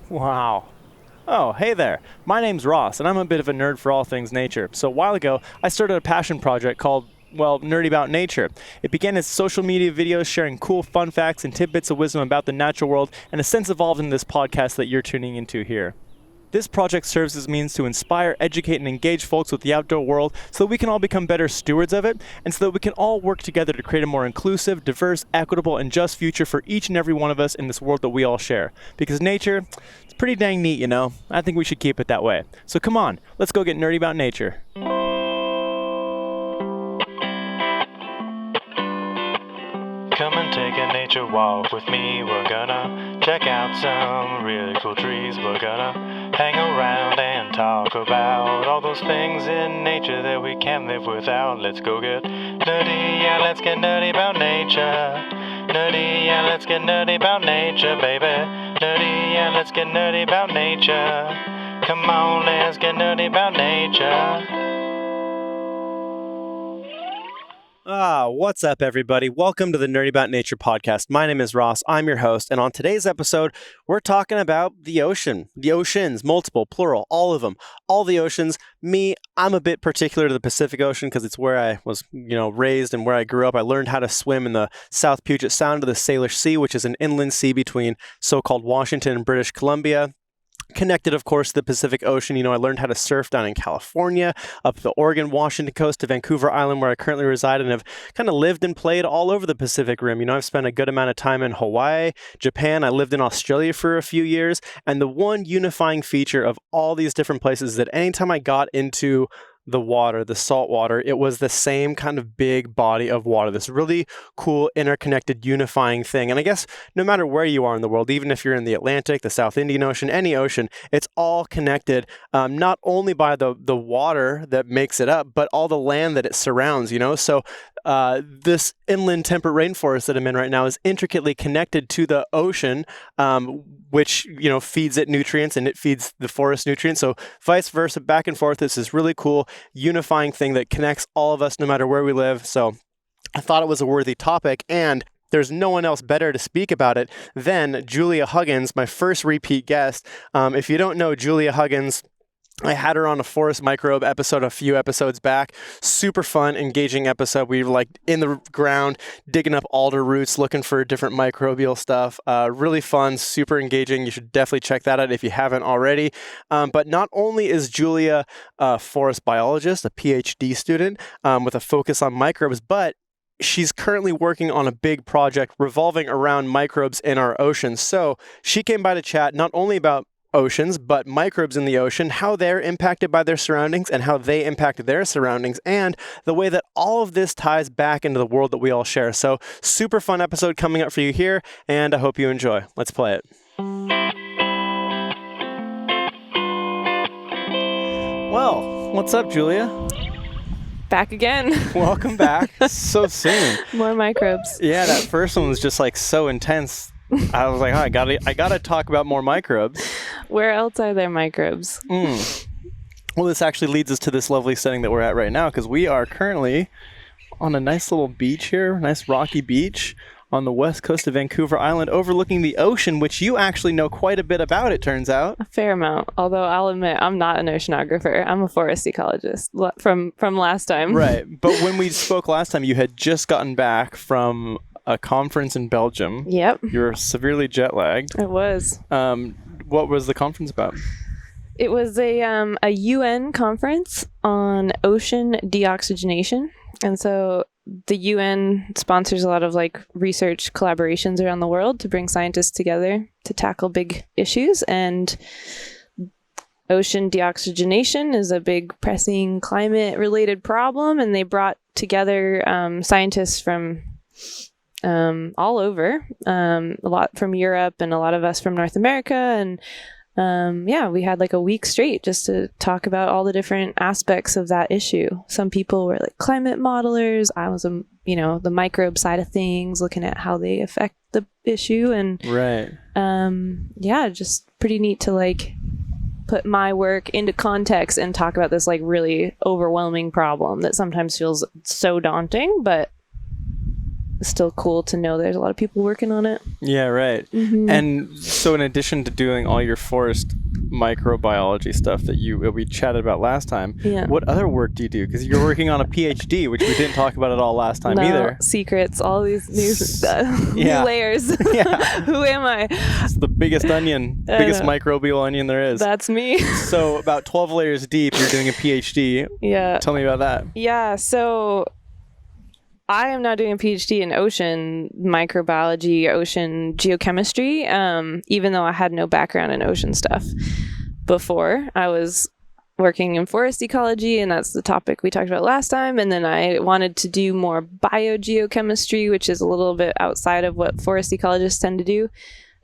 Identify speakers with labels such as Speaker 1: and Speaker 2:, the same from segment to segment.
Speaker 1: Wow. Oh, hey there. My name's Ross, and I'm a bit of a nerd for all things nature. So a while ago, I started a passion project called, Nerdy About Nature. It began as social media videos sharing cool fun facts and tidbits of wisdom about the natural world, and has since evolved into this podcast that you're tuning into here. This project serves as a means to inspire, educate, and engage folks with the outdoor world so that we can all become better stewards of it, and so that we can all work together to create a more inclusive, diverse, equitable, and just future for each and every one of us in this world that we all share. Because nature, it's pretty dang neat, you know? I think we should keep it that way. So come on, let's go get nerdy about nature. Come and take a nature walk with me. We're gonna check out some really cool trees. We're gonna hang around and talk about all those things in nature that we can't live without. Let's go get nerdy, yeah, let's get nerdy about nature. Nerdy, yeah, let's get nerdy about nature, baby. Nerdy, yeah, let's get nerdy about nature. Come on, let's get nerdy about nature. What's up, everybody? Welcome to the Nerdy About Nature podcast. My name is Ross. I'm your host, and on today's episode, we're talking about the ocean. The oceans, multiple, plural, all of them. All the oceans. I'm a bit particular to the Pacific Ocean because it's where I was, raised and where I grew up. I learned how to swim in the South Puget Sound of the Salish Sea, which is an inland sea between so-called Washington and British Columbia. Connected, of course, to the Pacific Ocean. I learned how to surf down in California, up the Oregon, Washington coast to Vancouver Island, where I currently reside, and have kind of lived and played all over the Pacific Rim. I've spent a good amount of time in Hawaii, Japan. I lived in Australia for a few years, and the one unifying feature of all these different places is that anytime I got into the water, the salt water, it was the same kind of big body of water, this really cool, interconnected, unifying thing. And I guess no matter where you are in the world, even if you're in the Atlantic, the South Indian Ocean, any ocean, it's all connected, not only by the water that makes it up, but all the land that it surrounds, So this inland temperate rainforest that I'm in right now is intricately connected to the ocean, which, feeds it nutrients and it feeds the forest nutrients. So vice versa, back and forth. This is really cool, unifying thing that connects all of us no matter where we live. So I thought it was a worthy topic, and there's no one else better to speak about it than Julia Huggins, my first repeat guest. If you don't know Julia Huggins, I had her on a forest microbe episode a few episodes back. Super fun, engaging episode. We were in the ground, digging up alder roots, looking for different microbial stuff. Really fun, super engaging. You should definitely check that out if you haven't already. But not only is Julia a forest biologist, a PhD student with a focus on microbes, but she's currently working on a big project revolving around microbes in our oceans. So she came by to chat not only about oceans, but microbes in the ocean, how they're impacted by their surroundings and how they impact their surroundings, and the way that all of this ties back into the world that we all share. So super fun episode coming up for you here, and I hope you enjoy. Let's play it. Well, what's up, Julia?
Speaker 2: Back again.
Speaker 1: Welcome back. So soon.
Speaker 2: More microbes.
Speaker 1: Yeah, that first one was just so intense. I was like, I gotta talk about more microbes.
Speaker 2: Where else are there microbes?
Speaker 1: Well, this actually leads us to this lovely setting that we're at right now, because we are currently on a nice little beach here, nice rocky beach on the west coast of Vancouver Island, overlooking the ocean, which you actually know quite a bit about, it turns out.
Speaker 2: A fair amount, although I'll admit I'm not an oceanographer. I'm a forest ecologist from last time.
Speaker 1: Right, but when we spoke last time, you had just gotten back from a conference in Belgium.
Speaker 2: Yep.
Speaker 1: You were severely jet lagged.
Speaker 2: It was.
Speaker 1: What was the conference about?
Speaker 2: It was a UN conference on ocean deoxygenation. And so the UN sponsors a lot of research collaborations around the world to bring scientists together to tackle big issues. And ocean deoxygenation is a big pressing climate related problem. And they brought together scientists from all over, a lot from Europe and a lot of us from North America. And we had a week straight just to talk about all the different aspects of that issue. Some people were climate modelers. I was, the microbe side of things, looking at how they affect the issue. And
Speaker 1: right.
Speaker 2: Just pretty neat to put my work into context and talk about this really overwhelming problem that sometimes feels so daunting, but still cool to know there's a lot of people working on it.
Speaker 1: Yeah, right. And so in addition to doing all your forest microbiology stuff that we chatted about last time, what other work do you do? Because you're working on a PhD, which we didn't talk about at all last time either.
Speaker 2: Secrets, all these new layers. Who am I?
Speaker 1: It's the biggest onion, biggest microbial onion there is.
Speaker 2: That's me.
Speaker 1: So about 12 layers deep, you're doing a PhD.
Speaker 2: Yeah.
Speaker 1: Tell me about that.
Speaker 2: Yeah, so I am now doing a PhD in ocean microbiology, ocean geochemistry, even though I had no background in ocean stuff before. I was working in forest ecology, and that's the topic we talked about last time. And then I wanted to do more biogeochemistry, which is a little bit outside of what forest ecologists tend to do.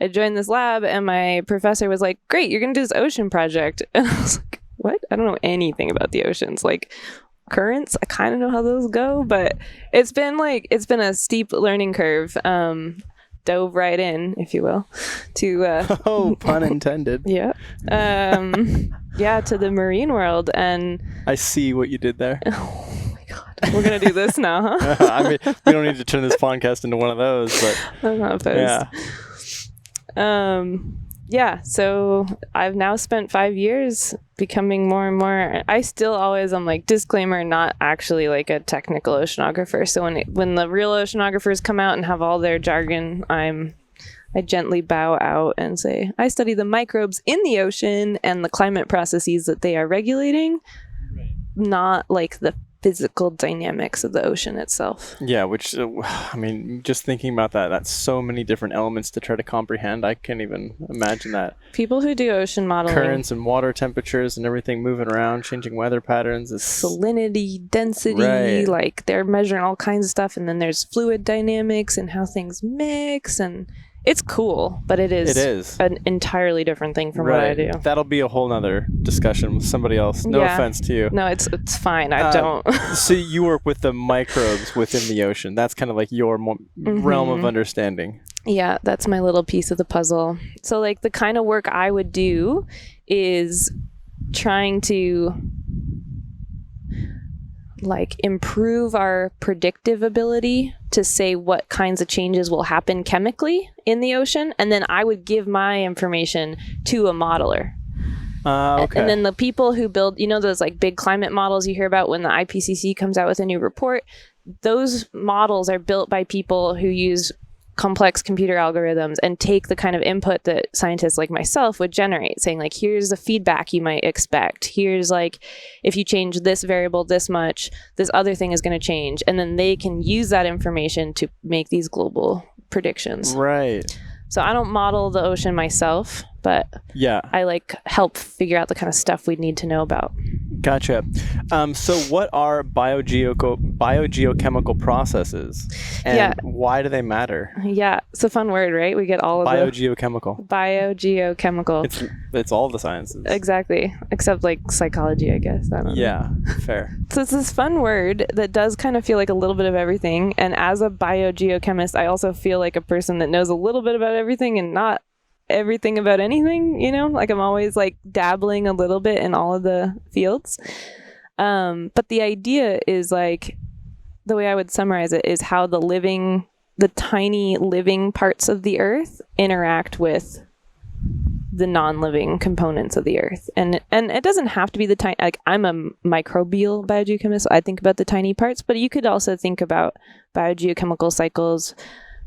Speaker 2: I joined this lab, and my professor was like, great, you're going to do this ocean project. And I was like, what? I don't know anything about the oceans. Like, currents, I kind of know how those go, but it's been a steep learning curve. Dove right in, if you will, to
Speaker 1: oh, pun intended.
Speaker 2: Yeah. To the marine world. And
Speaker 1: I see what you did there.
Speaker 2: Oh my god, we're gonna do this now, huh?
Speaker 1: I mean, we don't need to turn this podcast into one of those, but
Speaker 2: I'm not opposed. So I've now spent 5 years becoming more and more. I still always, I'm like, disclaimer, not actually like a technical oceanographer. So when the real oceanographers come out and have all their jargon, I gently bow out and say, I study the microbes in the ocean and the climate processes that they are regulating, not like the physical dynamics of the ocean itself.
Speaker 1: Yeah, which, I mean, just thinking about that's so many different elements to try to comprehend. I can't even imagine that.
Speaker 2: People who do ocean modeling.
Speaker 1: Currents and water temperatures and everything moving around, changing weather patterns.
Speaker 2: Salinity, density, like they're measuring all kinds of stuff. And then there's fluid dynamics and how things mix, and it's cool, but it is an entirely different thing from what I do.
Speaker 1: That'll be a whole nother discussion with somebody else. No offense to you.
Speaker 2: No, it's fine. I don't.
Speaker 1: So you work with the microbes within the ocean. That's kind of like your realm of understanding.
Speaker 2: Yeah, that's my little piece of the puzzle. So like the kind of work I would do is trying to like improve our predictive ability to say what kinds of changes will happen chemically in the ocean, and then I would give my information to a modeler.
Speaker 1: Okay.
Speaker 2: And then the people who build, those like big climate models you hear about when the IPCC comes out with a new report, those models are built by people who use complex computer algorithms and take the kind of input that scientists like myself would generate, saying like, here's the feedback you might expect. Here's like, if you change this variable this much, this other thing is going to change. And then they can use that information to make these global predictions.
Speaker 1: Right.
Speaker 2: So I don't model the ocean myself, but I like help figure out the kind of stuff we'd need to know about.
Speaker 1: Gotcha. So what are biogeochemical processes, and why do they matter?
Speaker 2: Yeah, it's a fun word, right? We get all of
Speaker 1: biogeochemical.
Speaker 2: Biogeochemical.
Speaker 1: It's all the sciences.
Speaker 2: Exactly, except like psychology, I guess. I don't know.
Speaker 1: Yeah, fair.
Speaker 2: So it's this fun word that does kind of feel like a little bit of everything. And as a biogeochemist, I also feel like a person that knows a little bit about everything and not everything about anything, like I'm always like dabbling a little bit in all of the fields. But the idea is like, the way I would summarize it is how the tiny living parts of the earth interact with the non-living components of the earth. And it doesn't have to be the tiny, like I'm a microbial biogeochemist, so I think about the tiny parts, but you could also think about biogeochemical cycles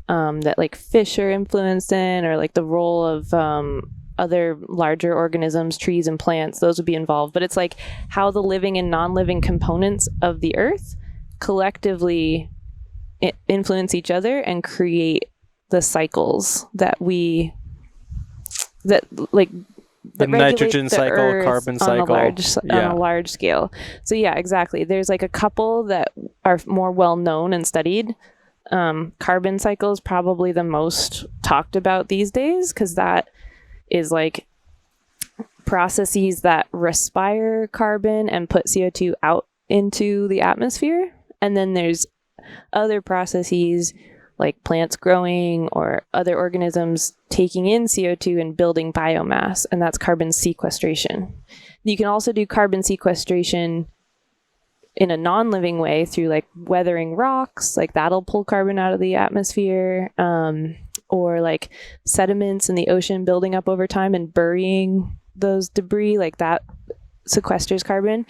Speaker 2: that like fish are influenced in, or like the role of other larger organisms, trees and plants, those would be involved. But it's like how the living and non-living components of the earth collectively influence each other and create the cycles that
Speaker 1: the nitrogen cycle, carbon cycle
Speaker 2: on a large scale. So yeah, exactly. There's like a couple that are more well known and studied. Carbon cycle is probably the most talked about these days, because that is like processes that respire carbon and put CO2 out into the atmosphere. And then there's other processes like plants growing or other organisms taking in CO2 and building biomass, and that's carbon sequestration. You can also do carbon sequestration in a non-living way through like weathering rocks, like that'll pull carbon out of the atmosphere, or like sediments in the ocean building up over time and burying those debris, like that sequesters carbon.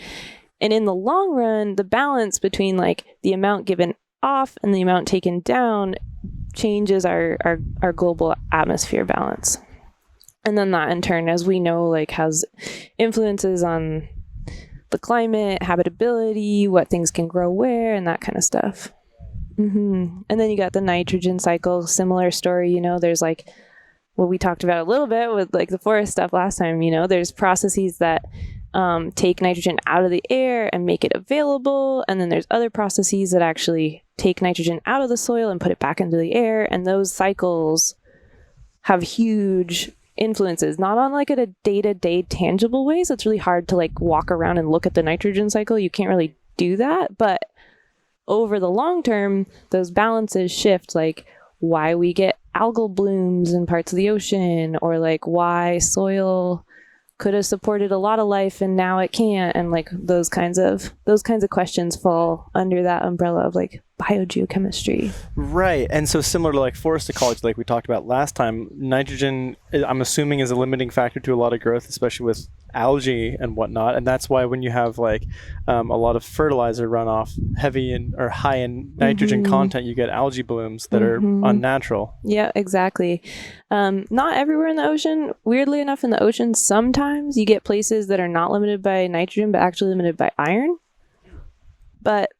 Speaker 2: And in the long run, the balance between like the amount given off and the amount taken down changes our global atmosphere balance. And then that in turn, as we know, like has influences on the climate, habitability, what things can grow where, and that kind of stuff. And then you got the nitrogen cycle, similar story. You know, there's like what we talked about a little bit with like the forest stuff last time. You know, there's processes that take nitrogen out of the air and make it available. And then there's other processes that actually take nitrogen out of the soil and put it back into the air. And those cycles have huge influences, not on like a day-to-day tangible way. So it's really hard to like walk around and look at the nitrogen cycle. You can't really do that. But over the long term, those balances shift, like why we get algal blooms in parts of the ocean, or like why soil could have supported a lot of life and now it can't, and like those kinds of questions fall under that umbrella of like biogeochemistry.
Speaker 1: Right. And so similar to like forest ecology, like we talked about last time, nitrogen, I'm assuming, is a limiting factor to a lot of growth, especially with algae and whatnot. And that's why when you have like a lot of fertilizer runoff, heavy or high in nitrogen content, you get algae blooms that are unnatural.
Speaker 2: Yeah, exactly. Not everywhere in the ocean. Weirdly enough, in the ocean, sometimes you get places that are not limited by nitrogen, but actually limited by iron. But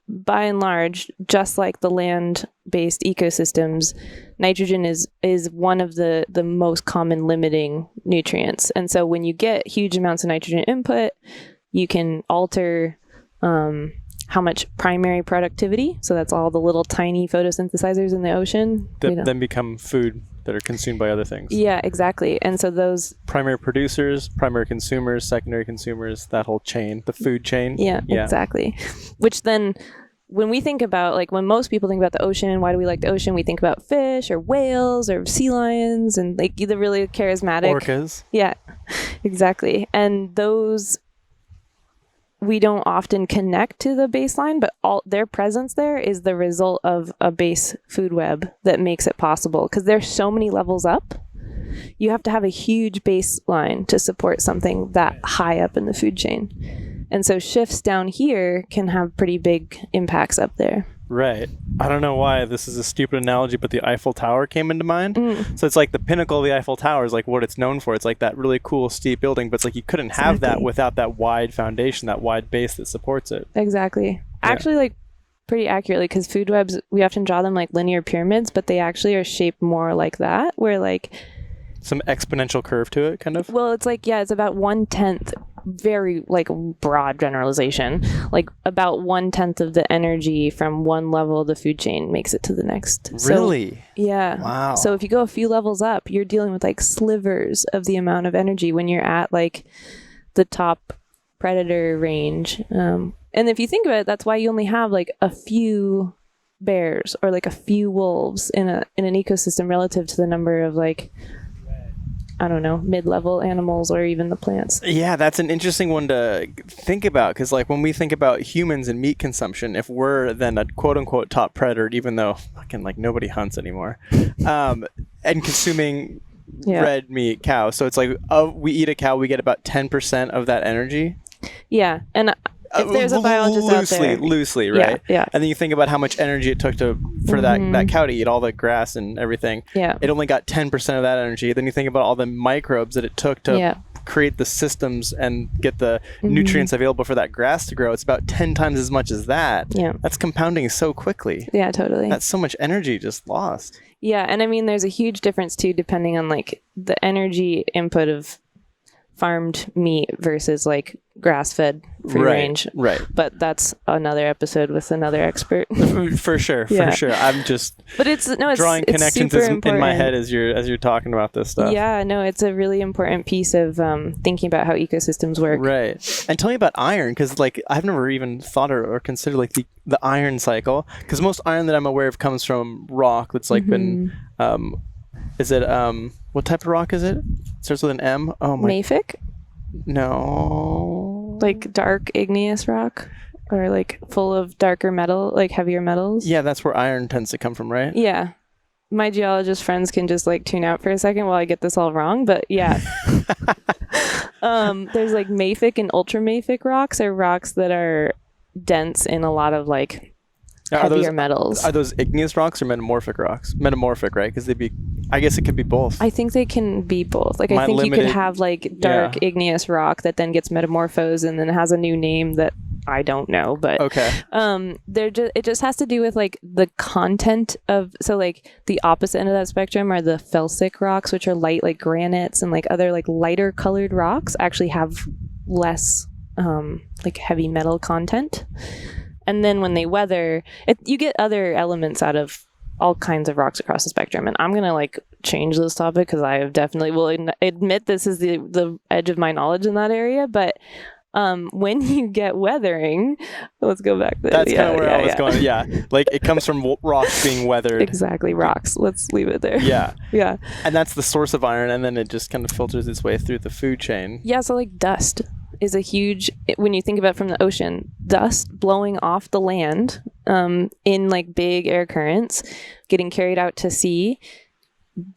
Speaker 2: by and large, just like the land-based ecosystems, nitrogen is one of the most common limiting nutrients. And so when you get huge amounts of nitrogen input, you can alter how much primary productivity, so that's all the little tiny photosynthesizers in the ocean,
Speaker 1: that then become food that are consumed by other things.
Speaker 2: Yeah, exactly. And so those
Speaker 1: primary producers, primary consumers, secondary consumers, that whole chain, the food chain.
Speaker 2: Yeah, exactly. Which then, when we think about, like, when most people think about the ocean, why do we like the ocean? We think about fish or whales or sea lions and like the really charismatic
Speaker 1: orcas.
Speaker 2: Yeah, exactly. And those we don't often connect to the baseline, but all their presence there is the result of a base food web that makes it possible, because there's so many levels up. You have to have a huge baseline to support something that high up in the food chain. And so shifts down here can have pretty big impacts up there.
Speaker 1: Right. I don't know why this is a stupid analogy, but the Eiffel Tower came into mind. So it's like the pinnacle of the Eiffel Tower is like what it's known for. It's like that really cool steep building, but it's like you couldn't have that without that wide foundation, that wide base that supports it.
Speaker 2: Exactly. Actually, like pretty accurately, because food webs, we often draw them like linear pyramids, but they actually are shaped more like that, where like
Speaker 1: some exponential curve to it, kind of.
Speaker 2: Well, it's like, yeah, it's about 1/10, very like broad generalization, like about 1/10 of the energy from one level of the food chain makes it to the next.
Speaker 1: Really?
Speaker 2: So, yeah.
Speaker 1: Wow.
Speaker 2: So if you go a few levels up, you're dealing with like slivers of the amount of energy when you're at like the top predator range. And if you think about it, that's why you only have like a few bears or like a few wolves in an ecosystem relative to the number of like, I don't know, mid-level animals or even the plants.
Speaker 1: Yeah, that's an interesting one to think about, because like when we think about humans and meat consumption, if we're then a quote-unquote top predator, even though fucking like nobody hunts anymore, and consuming red meat, cow. So it's like we eat a cow, we get about 10% of that energy.
Speaker 2: Yeah, and if there's a biologist out there,
Speaker 1: loosely, right?
Speaker 2: Yeah.
Speaker 1: And then you think about how much energy it took for that cow to eat all the grass and everything.
Speaker 2: Yeah.
Speaker 1: It only got 10% of that energy. Then you think about all the microbes that it took to create the systems and get the nutrients available for that grass to grow. It's about 10 times as much as that.
Speaker 2: Yeah.
Speaker 1: That's compounding so quickly.
Speaker 2: Yeah, totally.
Speaker 1: That's so much energy just lost.
Speaker 2: Yeah, and I mean, there's a huge difference too, depending on like the energy input of farmed meat versus like grass-fed free range.
Speaker 1: Right.
Speaker 2: But that's another episode with another expert.
Speaker 1: For sure. I'm just drawing connections in my head as you're talking about this stuff.
Speaker 2: Yeah, no, it's a really important piece of thinking about how ecosystems work.
Speaker 1: Right. And tell me about iron, because like I've never even thought or considered like the iron cycle, because most iron that I'm aware of comes from rock that's like been is it what type of rock is it? It starts with an M. Oh my.
Speaker 2: Mafic?
Speaker 1: No.
Speaker 2: Like dark igneous rock? or like full of darker metal, like heavier metals.
Speaker 1: Yeah, that's where iron tends to come from, right?
Speaker 2: Yeah. My geologist friends can just like tune out for a second while I get this all wrong, but yeah. There's like mafic and ultramafic rocks, or rocks that are dense in a lot of like heavier metals.
Speaker 1: Are those igneous rocks or metamorphic rocks? Metamorphic, right? Because I guess it could be both.
Speaker 2: I think they can be both. Like, I think you could have like dark igneous rock that then gets metamorphosed and then has a new name that I don't know, but
Speaker 1: okay.
Speaker 2: It just has to do with like the content of, so like the opposite end of that spectrum are the felsic rocks, which are light, like granites, and like other like lighter colored rocks actually have less like heavy metal content. And then when they weather, you get other elements out of all kinds of rocks across the spectrum. And I'm gonna like change this topic because I have definitely will admit this is the edge of my knowledge in that area, but when you get weathering, let's go back there.
Speaker 1: That's kind of where I was going. Yeah, like it comes from rocks being weathered.
Speaker 2: Exactly, rocks. Let's leave it there.
Speaker 1: Yeah.
Speaker 2: Yeah.
Speaker 1: And that's the source of iron, and then it just kind of filters its way through the food chain.
Speaker 2: Yeah, so like dust is a huge, when you think about it from the ocean, dust blowing off the land in like big air currents, getting carried out to sea,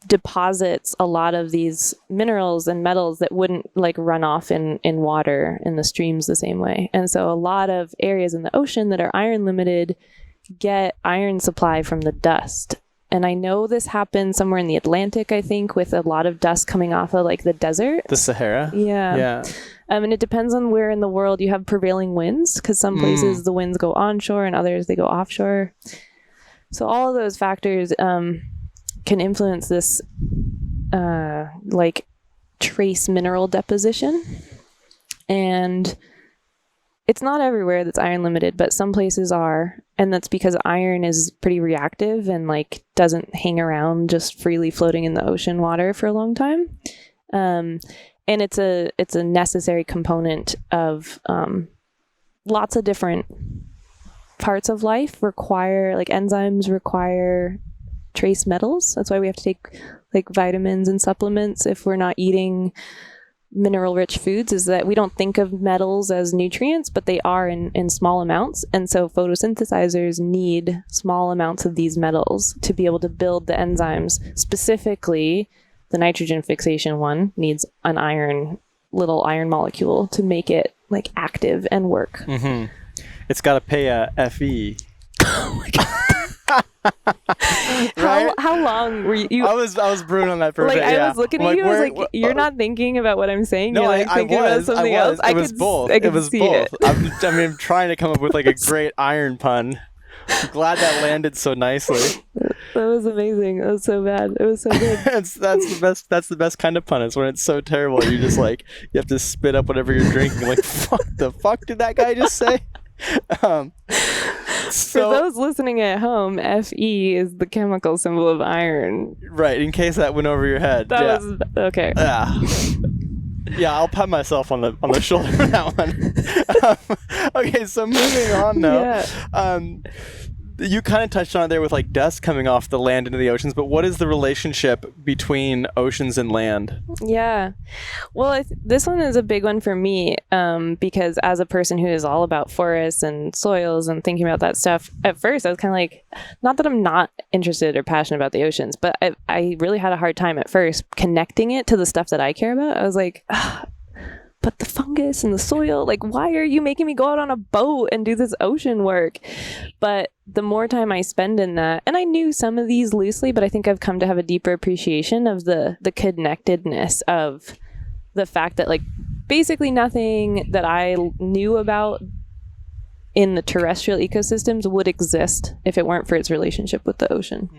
Speaker 2: deposits a lot of these minerals and metals that wouldn't like run off in water in the streams the same way. And so a lot of areas in the ocean that are iron limited get iron supply from the dust. And I know this happens somewhere in the Atlantic, I think, with a lot of dust coming off of like the desert.
Speaker 1: The Sahara?
Speaker 2: Yeah.
Speaker 1: Yeah.
Speaker 2: And it depends on where in the world you have prevailing winds, because some places the winds go onshore and others they go offshore. So all of those factors can influence this like trace mineral deposition. And it's not everywhere that's iron limited, but some places are. And that's because iron is pretty reactive and like doesn't hang around just freely floating in the ocean water for a long time. And it's a necessary component of lots of different parts of life require, like enzymes require trace metals. That's why we have to take like vitamins and supplements if we're not eating mineral rich foods, is that we don't think of metals as nutrients, but they are in small amounts. And so photosynthesizers need small amounts of these metals to be able to build the enzymes. Specifically, the nitrogen fixation one needs an little iron molecule to make it like active and work.
Speaker 1: Mm-hmm. It's got to pay a FE.
Speaker 2: Oh my God.
Speaker 1: Right?
Speaker 2: How long were you?
Speaker 1: I was brewing on that for a bit.
Speaker 2: I was looking at you. I was like, "You're not thinking about what I'm saying.
Speaker 1: No,
Speaker 2: You're like thinking about something else."
Speaker 1: It was both.
Speaker 2: I was both.
Speaker 1: I'm trying to come up with like a great iron pun. I'm glad that landed so nicely.
Speaker 2: That was amazing. That was so bad. It was so good.
Speaker 1: That's the best. That's the best kind of pun. It's when it's so terrible you just like you have to spit up whatever you're drinking. Like, the fuck did that guy just say?
Speaker 2: For those listening at home, Fe is the chemical symbol of iron.
Speaker 1: Right, in case that went over your head.
Speaker 2: That was okay.
Speaker 1: Yeah, I'll pat myself on the shoulder for that one. Okay, so moving on now. Yeah. You kind of touched on it there with like dust coming off the land into the oceans, but what is the relationship between oceans and land?
Speaker 2: Yeah. Well, this one is a big one for me because as a person who is all about forests and soils and thinking about that stuff, at first I was kind of like, not that I'm not interested or passionate about the oceans, but I really had a hard time at first connecting it to the stuff that I care about. I was like, but the fungus and the soil, like, why are you making me go out on a boat and do this ocean work? But the more time I spend in that, and I knew some of these loosely, but I think I've come to have a deeper appreciation of the connectedness of the fact that, like, basically nothing that I knew about in the terrestrial ecosystems would exist if it weren't for its relationship with the ocean.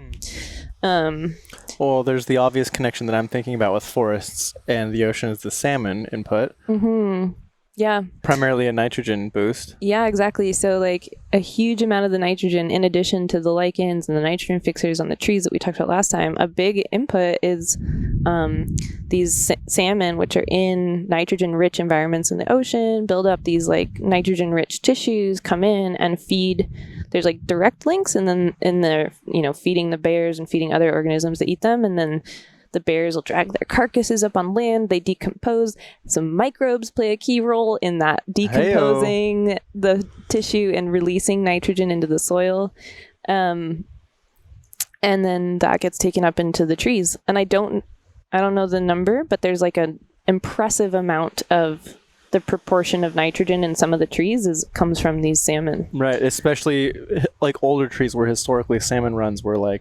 Speaker 1: Well, there's the obvious connection that I'm thinking about with forests and the ocean is the salmon input.
Speaker 2: Mm-hmm. Yeah.
Speaker 1: Primarily a nitrogen boost.
Speaker 2: Yeah, exactly. So like a huge amount of the nitrogen, in addition to the lichens and the nitrogen fixers on the trees that we talked about last time, a big input is these salmon, which are in nitrogen-rich environments in the ocean, build up these like nitrogen-rich tissues, come in and feed. There's like direct links, and then in the feeding the bears and feeding other organisms that eat them, and then the bears will drag their carcasses up on land. They decompose. Some microbes play a key role in that, decomposing the tissue and releasing nitrogen into the soil. And then that gets taken up into the trees. And I don't know the number, but there's like an impressive amount of the proportion of nitrogen in some of the trees comes from these salmon.
Speaker 1: Right, especially like older trees where historically salmon runs were like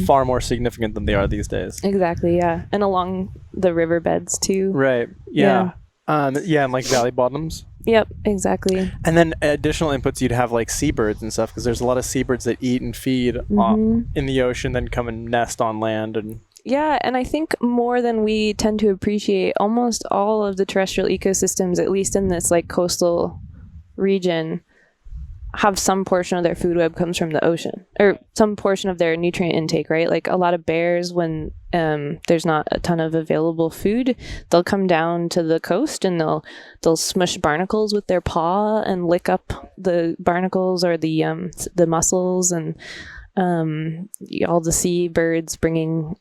Speaker 1: far more significant than they are these days.
Speaker 2: Exactly, yeah. And along the riverbeds too.
Speaker 1: Right, yeah. And like valley bottoms.
Speaker 2: Yep, exactly.
Speaker 1: And then additional inputs, you'd have like seabirds and stuff, because there's a lot of seabirds that eat and feed in the ocean, then come and nest on land. And
Speaker 2: yeah, and I think more than we tend to appreciate, almost all of the terrestrial ecosystems, at least in this like coastal region, have some portion of their food web comes from the ocean, or some portion of their nutrient intake, right? Like a lot of bears, when there's not a ton of available food, they'll come down to the coast and they'll smush barnacles with their paw and lick up the barnacles or the mussels, and all the sea birds bringing,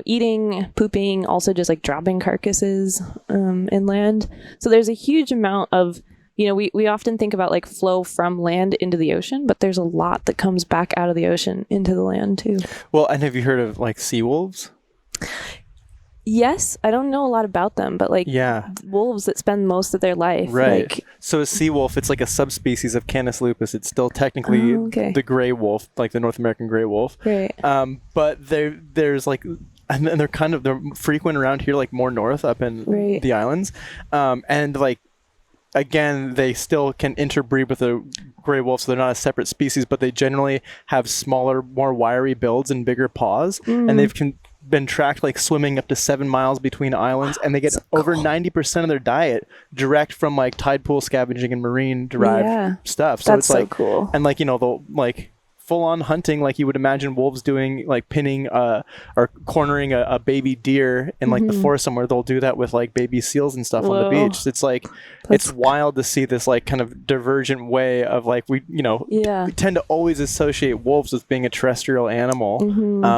Speaker 2: eating, pooping, also just like dropping carcasses inland. So there's a huge amount of, we often think about like flow from land into the ocean, but there's a lot that comes back out of the ocean into the land too.
Speaker 1: Well, and have you heard of like sea wolves?
Speaker 2: Yes, I don't know a lot about them, but like wolves that spend most of their life.
Speaker 1: Right.
Speaker 2: Like,
Speaker 1: so a sea wolf, it's like a subspecies of Canis lupus. It's still technically the gray wolf, like the North American gray wolf.
Speaker 2: Right.
Speaker 1: But there's like, and they're frequent around here, like more north up in the islands. And like, again, they still can interbreed with the gray wolf, so they're not a separate species, but they generally have smaller, more wiry builds and bigger paws, and they've been tracked like swimming up to 7 miles between islands, and they get over 90% of their diet direct from like tide pool scavenging and marine derived stuff. So
Speaker 2: that's
Speaker 1: it's like
Speaker 2: so cool.
Speaker 1: And like, they'll like full-on hunting, like you would imagine wolves doing, like pinning or cornering a baby deer in like the forest somewhere. They'll do that with like baby seals and stuff on the beach. It's like it's wild to see this like kind of divergent way of like we tend to always associate wolves with being a terrestrial animal,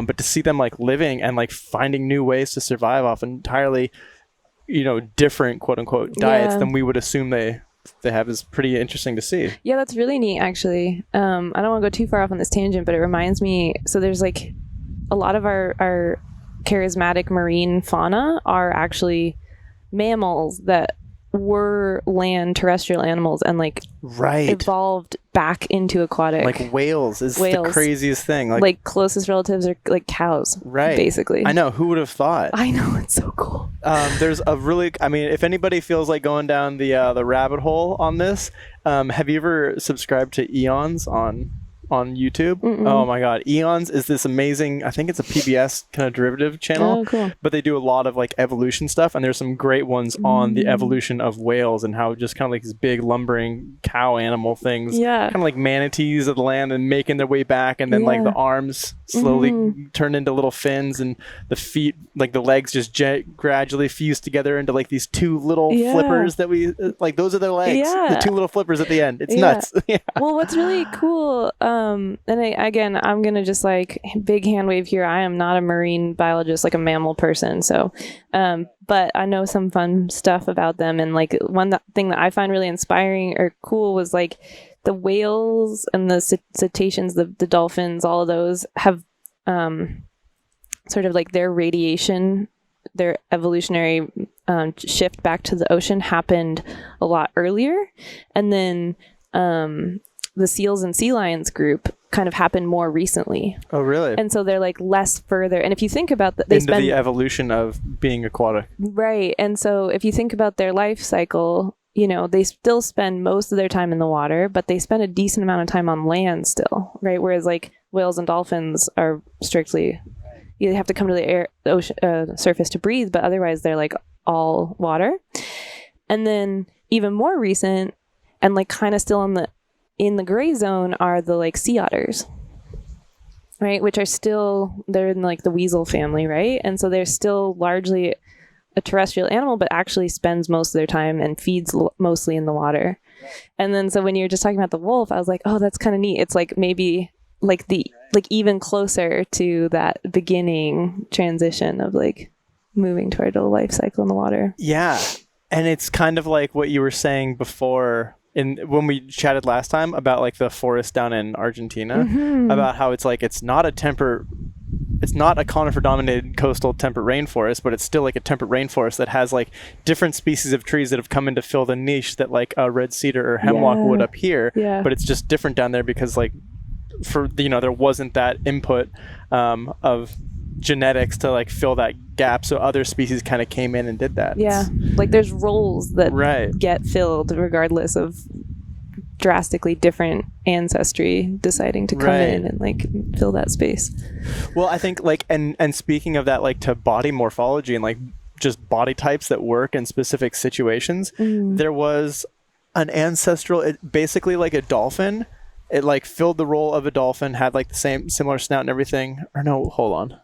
Speaker 1: but to see them like living and like finding new ways to survive off entirely different quote unquote diets than we would assume they have is pretty interesting to see. Yeah,
Speaker 2: that's really neat, actually. I don't want to go too far off on this tangent, but it reminds me, so there's like a lot of our charismatic marine fauna are actually mammals that were land terrestrial animals and like evolved back into aquatic.
Speaker 1: Like whales is the craziest thing.
Speaker 2: Like closest relatives are like cows, basically.
Speaker 1: I know, who would have thought?
Speaker 2: I know, it's so cool.
Speaker 1: There's a really, if anybody feels like going down the rabbit hole on this, have you ever subscribed to Eons on YouTube? Oh my god, Eons is this amazing, I think it's a PBS kind of derivative channel,
Speaker 2: cool.
Speaker 1: But they do a lot of like evolution stuff, and there's some great ones on the evolution of whales and how just kind of like these big lumbering cow animal things, kind of like manatees of the land, and making their way back, and then like the arms slowly turn into little fins, and the feet, like the legs just gradually fuse together into like these two little flippers that we like, those are their legs, the two little flippers at the end. It's nuts.
Speaker 2: Well, what's really cool, and I'm gonna just like big hand wave here, I am not a marine biologist, like a mammal person, so but I know some fun stuff about them. And like one thing that I find really inspiring or cool was like the whales and the cetaceans, the dolphins, all of those have sort of like their radiation, their evolutionary shift back to the ocean happened a lot earlier, and then the seals and sea lions group kind of happened more recently.
Speaker 1: Oh, really?
Speaker 2: And so they're like less further. And if you think about that,
Speaker 1: the evolution of being aquatic.
Speaker 2: Right. And so if you think about their life cycle, they still spend most of their time in the water, but they spend a decent amount of time on land still, right? Whereas like whales and dolphins are strictly, you have to come to the ocean surface to breathe, but otherwise they're like all water. And then even more recent and like kind of still in the gray zone are the like sea otters, right? Which are still, they're in like the weasel family, right? And so they're still largely a terrestrial animal, but actually spends most of their time and feeds mostly in the water. And then so when you're just talking about the wolf, I was like, oh, that's kind of neat. It's like maybe like even closer to that beginning transition of like moving toward a life cycle in the water.
Speaker 1: Yeah. And it's kind of like what you were saying before when we chatted last time about like the forest down in Argentina, about how it's like it's not a conifer dominated coastal temperate rainforest, but it's still like a temperate rainforest that has like different species of trees that have come in to fill the niche that like a red cedar or hemlock would up here. But it's just different down there because like there wasn't that input of genetics to like fill that gap, so other species kind of came in and did that.
Speaker 2: Like there's roles that get filled regardless of drastically different ancestry deciding to come in and like fill that space.
Speaker 1: Well, I think like and speaking of that, like to body morphology and like just body types that work in specific situations, there was an ancestral, basically like a dolphin. It like filled the role of a dolphin, had like the similar snout and everything. Or no, hold on.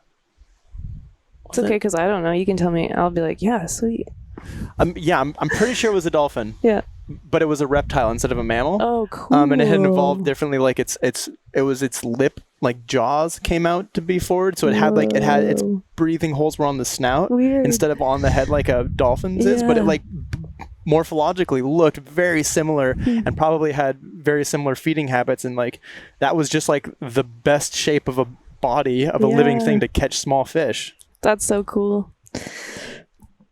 Speaker 2: It's okay, because I don't know. You can tell me. I'll be like, yeah, sweet.
Speaker 1: I'm pretty sure it was a dolphin.
Speaker 2: Yeah.
Speaker 1: But it was a reptile instead of a mammal.
Speaker 2: Oh, cool.
Speaker 1: And it had evolved differently. Like it was its lip, like jaws came out to be forward. So it had its breathing holes were on the snout instead of on the head like a dolphin's is. But it like morphologically looked very similar and probably had very similar feeding habits. And like that was just like the best shape of a body of a living thing to catch small fish.
Speaker 2: That's so cool.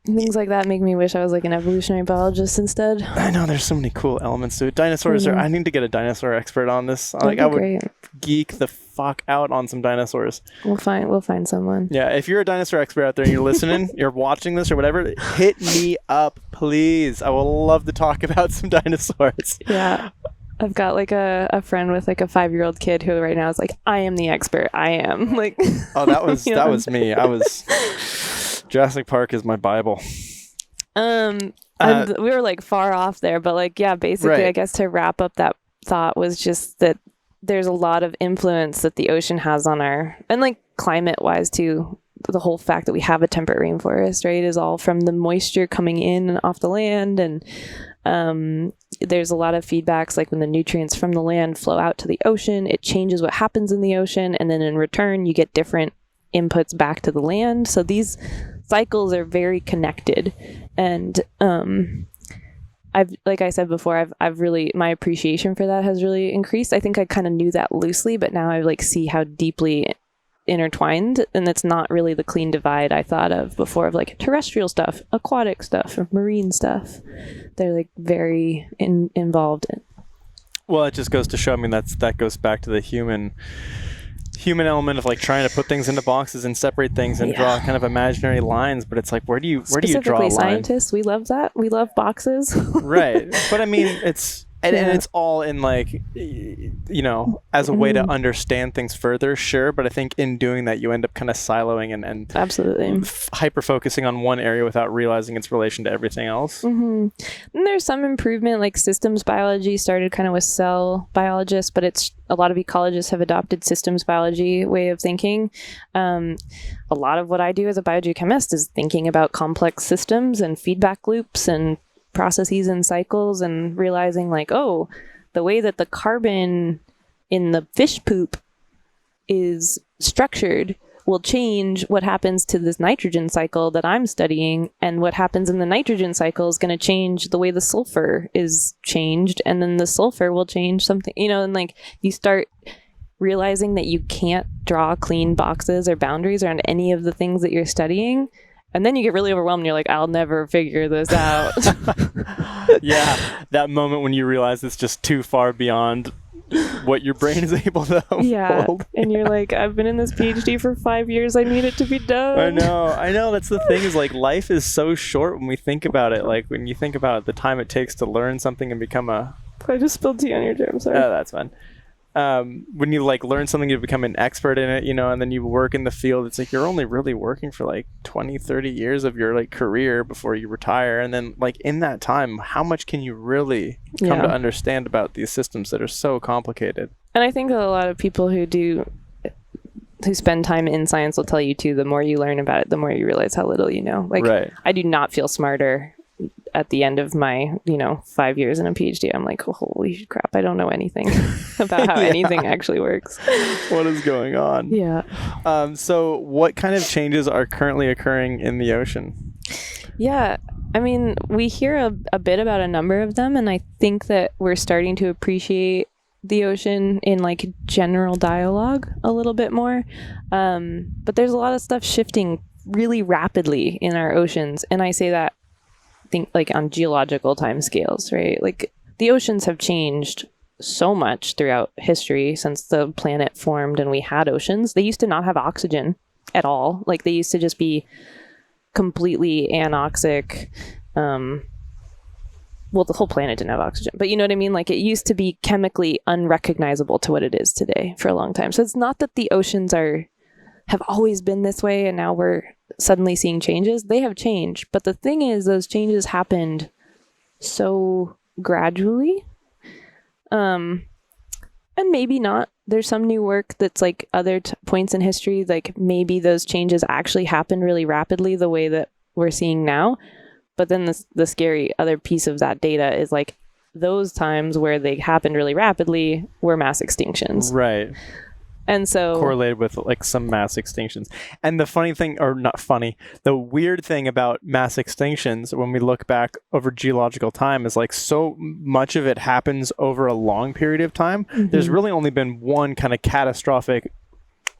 Speaker 2: Things like that make me wish I was like an evolutionary biologist instead.
Speaker 1: I know, there's so many cool elements to it. Dinosaurs I need to get a dinosaur expert on this. Like I would geek the fuck out on some dinosaurs.
Speaker 2: We'll find someone.
Speaker 1: Yeah, if you're a dinosaur expert out there and you're listening, you're watching this or whatever, hit me up, please. I will love to talk about some dinosaurs.
Speaker 2: Yeah. I've got like a friend with like a 5-year-old kid who right now is like, I am the expert. I am like.
Speaker 1: Oh, that was that was me. I was. Jurassic Park is my Bible.
Speaker 2: And we were like far off there, but like basically, I guess to wrap up that thought was just that there's a lot of influence that the ocean has on and like climate wise too. The whole fact that we have a temperate rainforest, right, is all from the moisture coming in and off the land, and there's a lot of feedbacks like when the nutrients from the land flow out to the ocean, it changes what happens in the ocean, and then in return you get different inputs back to the land. So these cycles are very connected, and I've, like I said before, I've really, my appreciation for that has really increased. I think I kind of knew that loosely, but now I like see how deeply intertwined, and it's not really the clean divide I thought of before of like terrestrial stuff, aquatic stuff, or marine stuff. They're like very involved in.
Speaker 1: Well, it just goes to show, I mean, that goes back to the human element of like trying to put things into boxes and separate things and draw kind of imaginary lines, but it's like where do you draw a line?
Speaker 2: Specifically scientists, we love that. We love boxes.
Speaker 1: Right. But I mean, it's and it's all in like, you know, as a way to understand things further, sure, but I think in doing that you end up kind of siloing and
Speaker 2: absolutely
Speaker 1: hyper focusing on one area without realizing its relation to everything else.
Speaker 2: And there's some improvement, like systems biology started kind of with cell biologists, but it's a lot of ecologists have adopted systems biology way of thinking. A lot of what I do as a biogeochemist is thinking about complex systems and feedback loops and processes and cycles, and realizing like, oh, the way that the carbon in the fish poop is structured will change what happens to this nitrogen cycle that I'm studying, and what happens in the nitrogen cycle is going to change the way the sulfur is changed, and then the sulfur will change something, you know, and like you start realizing that you can't draw clean boxes or boundaries around any of the things that you're studying. And then you get really overwhelmed and you're like, I'll never figure this out.
Speaker 1: Yeah, that moment when you realize it's just too far beyond what your brain is able to hold.
Speaker 2: And you're like, I've been in this PhD for 5 years. I need it to be done.
Speaker 1: I know. That's the thing, is like life is so short when we think about it. Like when you think about the time it takes to learn something and become a...
Speaker 2: I just spilled tea on your chair. I'm sorry.
Speaker 1: Oh, that's fine. When you like learn something, you become an expert in it, you know, and then you work in the field, it's like you're only really working for like 20-30 years of your like career before you retire. And then like in that time, how much can you really come to understand about these systems that are so complicated? And
Speaker 2: I think that a lot of people who spend time in science will tell you too, the more you learn about it, the more you realize how little you know. Like I do not feel smarter at the end of my, 5 years in a PhD, I'm like, holy crap, I don't know anything about how anything actually works.
Speaker 1: What is going on?
Speaker 2: Yeah.
Speaker 1: So what kind of changes are currently occurring in the ocean?
Speaker 2: Yeah. I mean, we hear a bit about a number of them, and I think that we're starting to appreciate the ocean in like general dialogue a little bit more. But there's a lot of stuff shifting really rapidly in our oceans. And I say that, I think, like on geological timescales, right? Like the oceans have changed so much throughout history since the planet formed and we had oceans. They used to not have oxygen at all. Like they used to just be completely anoxic. Well, the whole planet didn't have oxygen, but you know what I mean? Like it used to be chemically unrecognizable to what it is today for a long time. So it's not that the oceans have always been this way and now we're suddenly seeing changes. They have changed. But the thing is, those changes happened so gradually. And maybe not. There's some new work that's like other points in history, like maybe those changes actually happened really rapidly the way that we're seeing now. But then the scary other piece of that data is like those times where they happened really rapidly were mass extinctions.
Speaker 1: Right.
Speaker 2: And so
Speaker 1: correlated with like some mass extinctions. And the funny thing, or not funny, the weird thing about mass extinctions when we look back over geological time is like so much of it happens over a long period of time. Mm-hmm. There's really only been one kind of catastrophic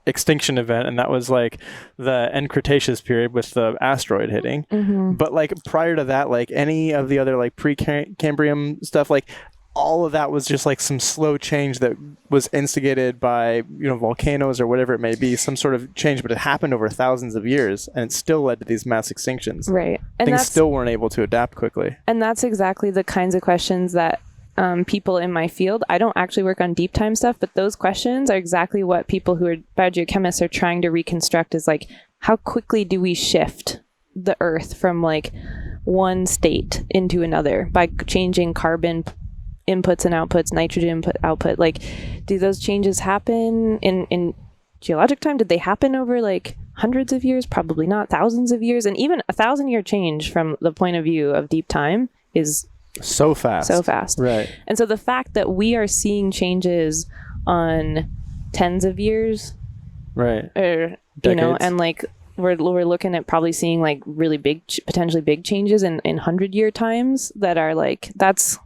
Speaker 1: extinction event, and that was like the end Cretaceous period with the asteroid hitting. Mm-hmm. But like prior to that, like any of the other like pre-Cambrian stuff, like all of that was just like some slow change that was instigated by, volcanoes or whatever it may be, some sort of change, but it happened over thousands of years and it still led to these mass extinctions.
Speaker 2: Right. And
Speaker 1: things still weren't able to adapt quickly.
Speaker 2: And that's exactly the kinds of questions that people in my field, I don't actually work on deep time stuff, but those questions are exactly what people who are biogeochemists are trying to reconstruct is like, how quickly do we shift the earth from like one state into another by changing carbon inputs and outputs, nitrogen input, output? Like, do those changes happen in geologic time? Did they happen over like hundreds of years? Probably not. Thousands of years. And even 1,000-year change from the point of view of deep time is
Speaker 1: so fast. Right.
Speaker 2: And so the fact that we are seeing changes on tens of years,
Speaker 1: right,
Speaker 2: or
Speaker 1: decades.
Speaker 2: And like we're looking at probably seeing like really big, potentially big changes in 100-year times that are like, that's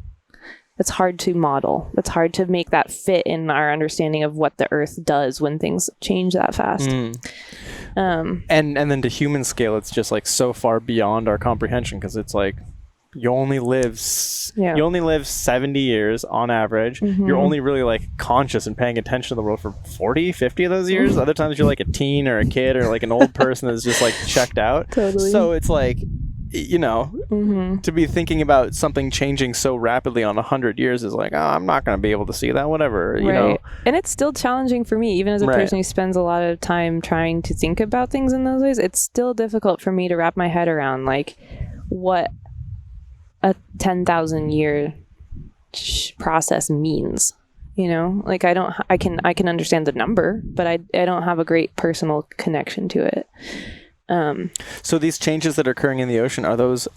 Speaker 2: hard to model. It's hard to make that fit in our understanding of what the earth does when things change that fast.
Speaker 1: And then to human scale, it's just like so far beyond our comprehension, because it's like you only live 70 years on average. Mm-hmm. You're only really like conscious and paying attention to the world for 40, 50 of those years. Other times you're like a teen or a kid or like an old person that's just like checked out.
Speaker 2: Totally.
Speaker 1: So it's like, to be thinking about something changing so rapidly on 100 years is like, oh, I'm not going to be able to see that, whatever, you know.
Speaker 2: And it's still challenging for me, even as a person who spends a lot of time trying to think about things in those ways. It's still difficult for me to wrap my head around like what a 10,000 year process means, like I can understand the number, but I don't have a great personal connection to it.
Speaker 1: So these changes that are occurring in the ocean, are those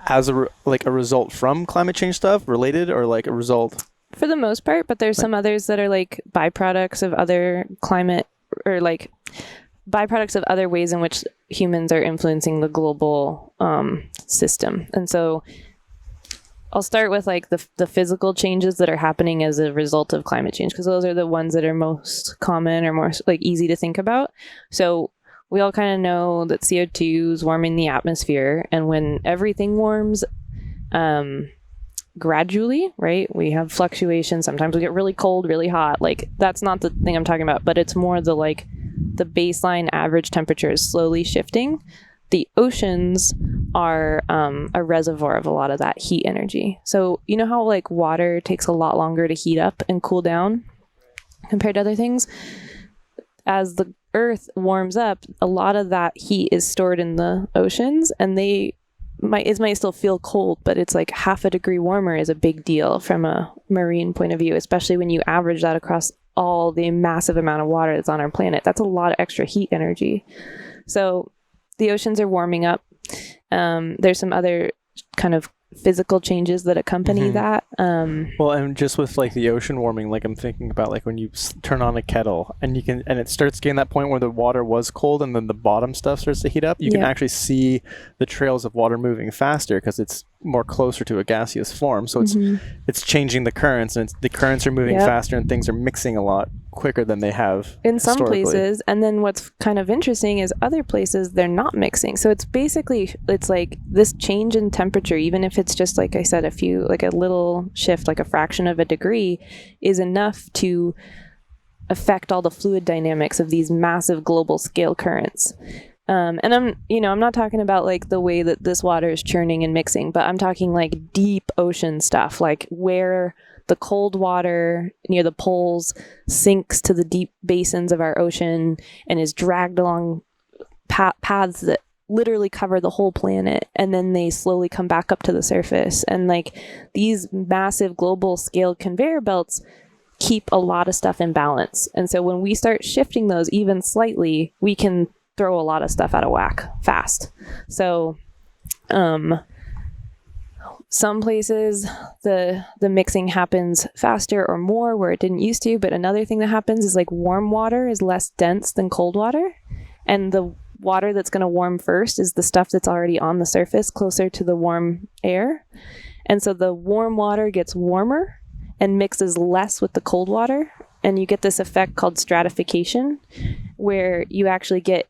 Speaker 1: as a result from climate change stuff related, or like a result?
Speaker 2: For the most part, but there's some others that are like byproducts of other climate, or like byproducts of other ways in which humans are influencing the global system. And so I'll start with like the physical changes that are happening as a result of climate change, because those are the ones that are most common or more like easy to think about. So we all kind of know that CO2 is warming the atmosphere, and when everything warms gradually, right, we have fluctuations. Sometimes we get really cold, really hot. Like that's not the thing I'm talking about, but it's more the like the baseline average temperature is slowly shifting. The oceans are a reservoir of a lot of that heat energy. So you know how like water takes a lot longer to heat up and cool down compared to other things? As the earth warms up, a lot of that heat is stored in the oceans, and it might still feel cold, but it's like half a degree warmer is a big deal from a marine point of view, especially when you average that across all the massive amount of water that's on our planet. That's a lot of extra heat energy. So the oceans are warming up. There's some other kind of physical changes that accompany that.
Speaker 1: Well, and just with like the ocean warming, like I'm thinking about like when you turn on a kettle and it starts getting that point where the water was cold and then the bottom stuff starts to heat up, you can actually see the trails of water moving faster because it's more closer to a gaseous form. So it's changing the currents, and the currents are moving faster and things are mixing a lot quicker than they have
Speaker 2: in some places. And then what's kind of interesting is other places they're not mixing. So it's like this change in temperature, even if it's just like I said, a little shift, like a fraction of a degree, is enough to affect all the fluid dynamics of these massive global scale currents. And I'm not talking about like the way that this water is churning and mixing, but I'm talking like deep ocean stuff, like where the cold water near the poles sinks to the deep basins of our ocean and is dragged along paths that literally cover the whole planet, and then they slowly come back up to the surface. And like these massive global scale conveyor belts keep a lot of stuff in balance. And so when we start shifting those even slightly, we can throw a lot of stuff out of whack fast. So some places the mixing happens faster or more where it didn't used to, but another thing that happens is like warm water is less dense than cold water, and the water that's going to warm first is the stuff that's already on the surface closer to the warm air. And so the warm water gets warmer and mixes less with the cold water, and you get this effect called stratification, where you actually get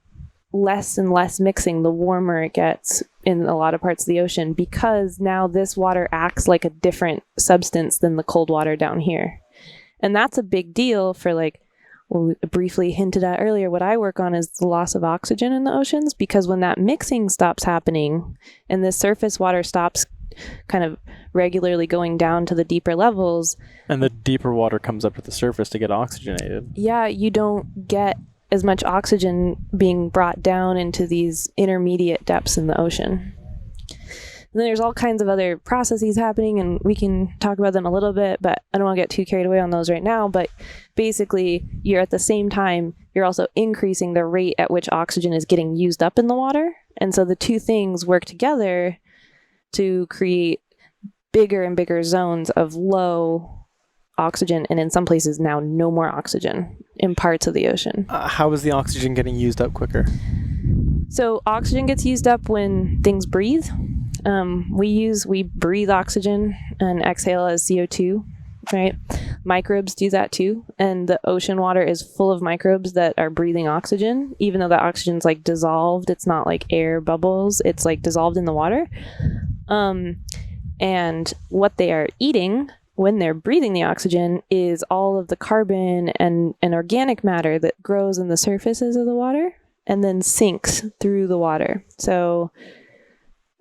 Speaker 2: less and less mixing the warmer it gets in a lot of parts of the ocean, because now this water acts like a different substance than the cold water down here. And that's a big deal for like, well, we briefly hinted at earlier, what I work on is the loss of oxygen in the oceans, because when that mixing stops happening and the surface water stops kind of regularly going down to the deeper levels,
Speaker 1: and the deeper water comes up to the surface to get oxygenated. Yeah,
Speaker 2: you don't get as much oxygen being brought down into these intermediate depths in the ocean. And then there's all kinds of other processes happening, and we can talk about them a little bit, but I don't want to get too carried away on those right now. But basically, you're at the same time, you're also increasing the rate at which oxygen is getting used up in the water. And so the two things work together to create bigger and bigger zones of low oxygen, and in some places now no more oxygen in parts of the ocean.
Speaker 1: How is the oxygen getting used up quicker?
Speaker 2: So oxygen gets used up when things breathe. We breathe oxygen and exhale as CO2, right? Microbes do that too. And the ocean water is full of microbes that are breathing oxygen, even though the oxygen's like dissolved. It's not like air bubbles. It's like dissolved in the water. And what they are eating when they're breathing the oxygen is all of the carbon and organic matter that grows in the surfaces of the water and then sinks through the water. So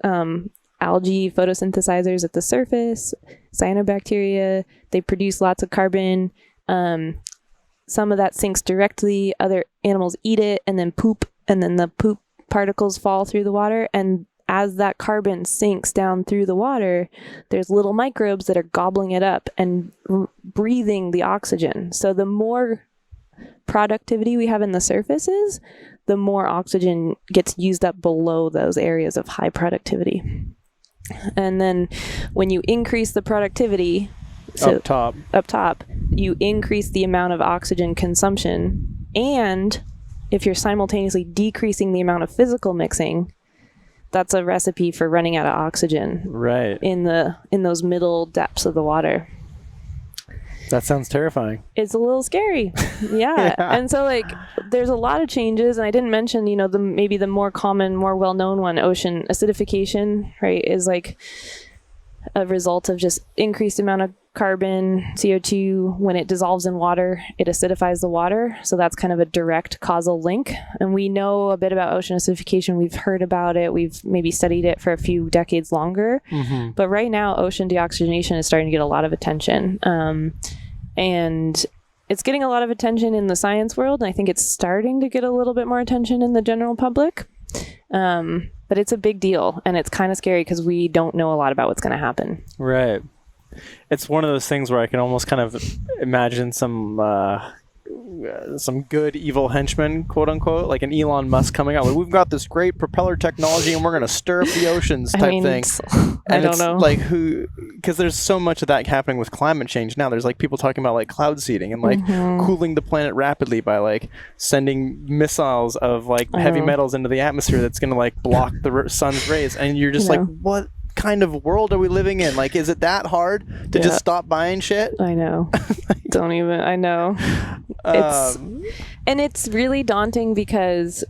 Speaker 2: algae photosynthesizers at the surface, cyanobacteria, they produce lots of carbon. Some of that sinks directly. Other animals eat it and then poop, and then the poop particles fall through the water. And as that carbon sinks down through the water, there's little microbes that are gobbling it up and breathing the oxygen. So the more productivity we have in the surfaces, the more oxygen gets used up below those areas of high productivity. And then when you increase the productivity,
Speaker 1: up top,
Speaker 2: you increase the amount of oxygen consumption. And if you're simultaneously decreasing the amount of physical mixing, that's a recipe for running out of oxygen.
Speaker 1: Right.
Speaker 2: In those middle depths of the water.
Speaker 1: That sounds terrifying.
Speaker 2: It's a little scary. Yeah. And so like there's a lot of changes, and I didn't mention, maybe the more common, more well-known one, ocean acidification, right, is like a result of just increased amount of carbon, CO2. When it dissolves in water, it acidifies the water. So that's kind of a direct causal link. And we know a bit about ocean acidification. We've heard about it. We've maybe studied it for a few decades longer. Mm-hmm. But right now, ocean deoxygenation is starting to get a lot of attention. And it's getting a lot of attention in the science world. And I think it's starting to get a little bit more attention in the general public. But it's a big deal, and it's kind of scary because we don't know a lot about what's going to happen.
Speaker 1: Right. It's one of those things where I can almost kind of imagine some some good evil henchmen, quote unquote, like an Elon Musk coming out. Like, we've got this great propeller technology, and we're going to stir up the oceans type thing.
Speaker 2: I don't know.
Speaker 1: Like because there's so much of that happening with climate change now. There's like people talking about like cloud seeding and like cooling the planet rapidly by like sending missiles of like heavy metals into the atmosphere that's going to like block the sun's rays. And you're just like, what kind of world are we living in? Like, is it that hard to just stop buying shit?
Speaker 2: I know. Don't even. I know. It's really daunting because,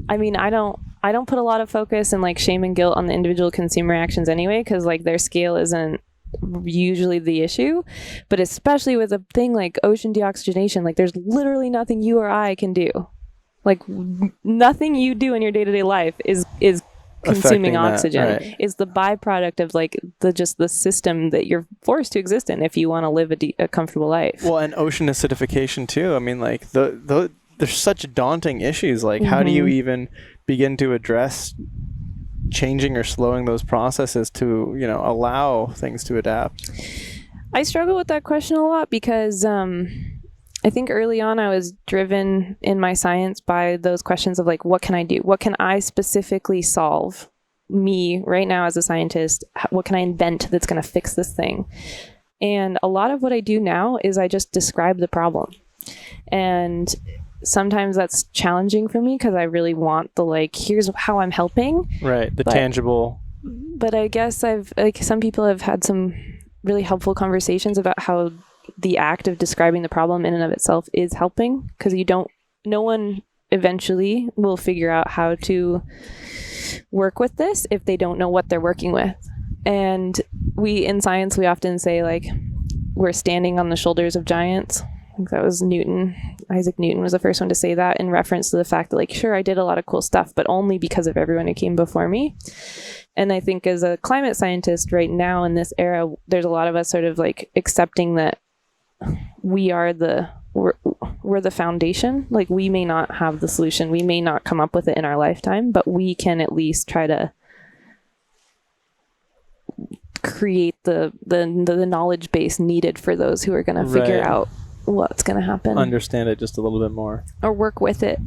Speaker 2: I mean, I don't put a lot of focus and like shame and guilt on the individual consumer actions anyway, because like their scale isn't usually the issue. But especially with a thing like ocean deoxygenation, like there's literally nothing you or I can do. Like nothing you do in your day-to-day life is consuming oxygen. Right. Is the byproduct of like the system that you're forced to exist in if you want to live a comfortable life. Well,
Speaker 1: and ocean acidification too. I mean, like there's such daunting issues. Like how do you even begin to address changing or slowing those processes to, you know, allow things to adapt?
Speaker 2: I struggle with that question a lot because I think early on I was driven in my science by those questions of like, what can I do? What can I specifically solve? Me right now as a scientist, what can I invent that's going to fix this thing? And a lot of what I do now is I just describe the problem. And sometimes that's challenging for me because I really want the like, here's how I'm helping.
Speaker 1: Right, tangible.
Speaker 2: But I guess some people have had some really helpful conversations about how the act of describing the problem in and of itself is helping, because no one eventually will figure out how to work with this if they don't know what they're working with. And in science, we often say like we're standing on the shoulders of giants. I think that was Newton. Isaac Newton was the first one to say that in reference to the fact that like, sure, I did a lot of cool stuff, but only because of everyone who came before me. And I think as a climate scientist right now in this era, there's a lot of us sort of like accepting that we're the foundation. Like we may not have the solution, we may not come up with it in our lifetime, but we can at least try to create the knowledge base needed for those who are going to figure out what's going to happen.
Speaker 1: Understand it just a little bit more.
Speaker 2: Or work with it.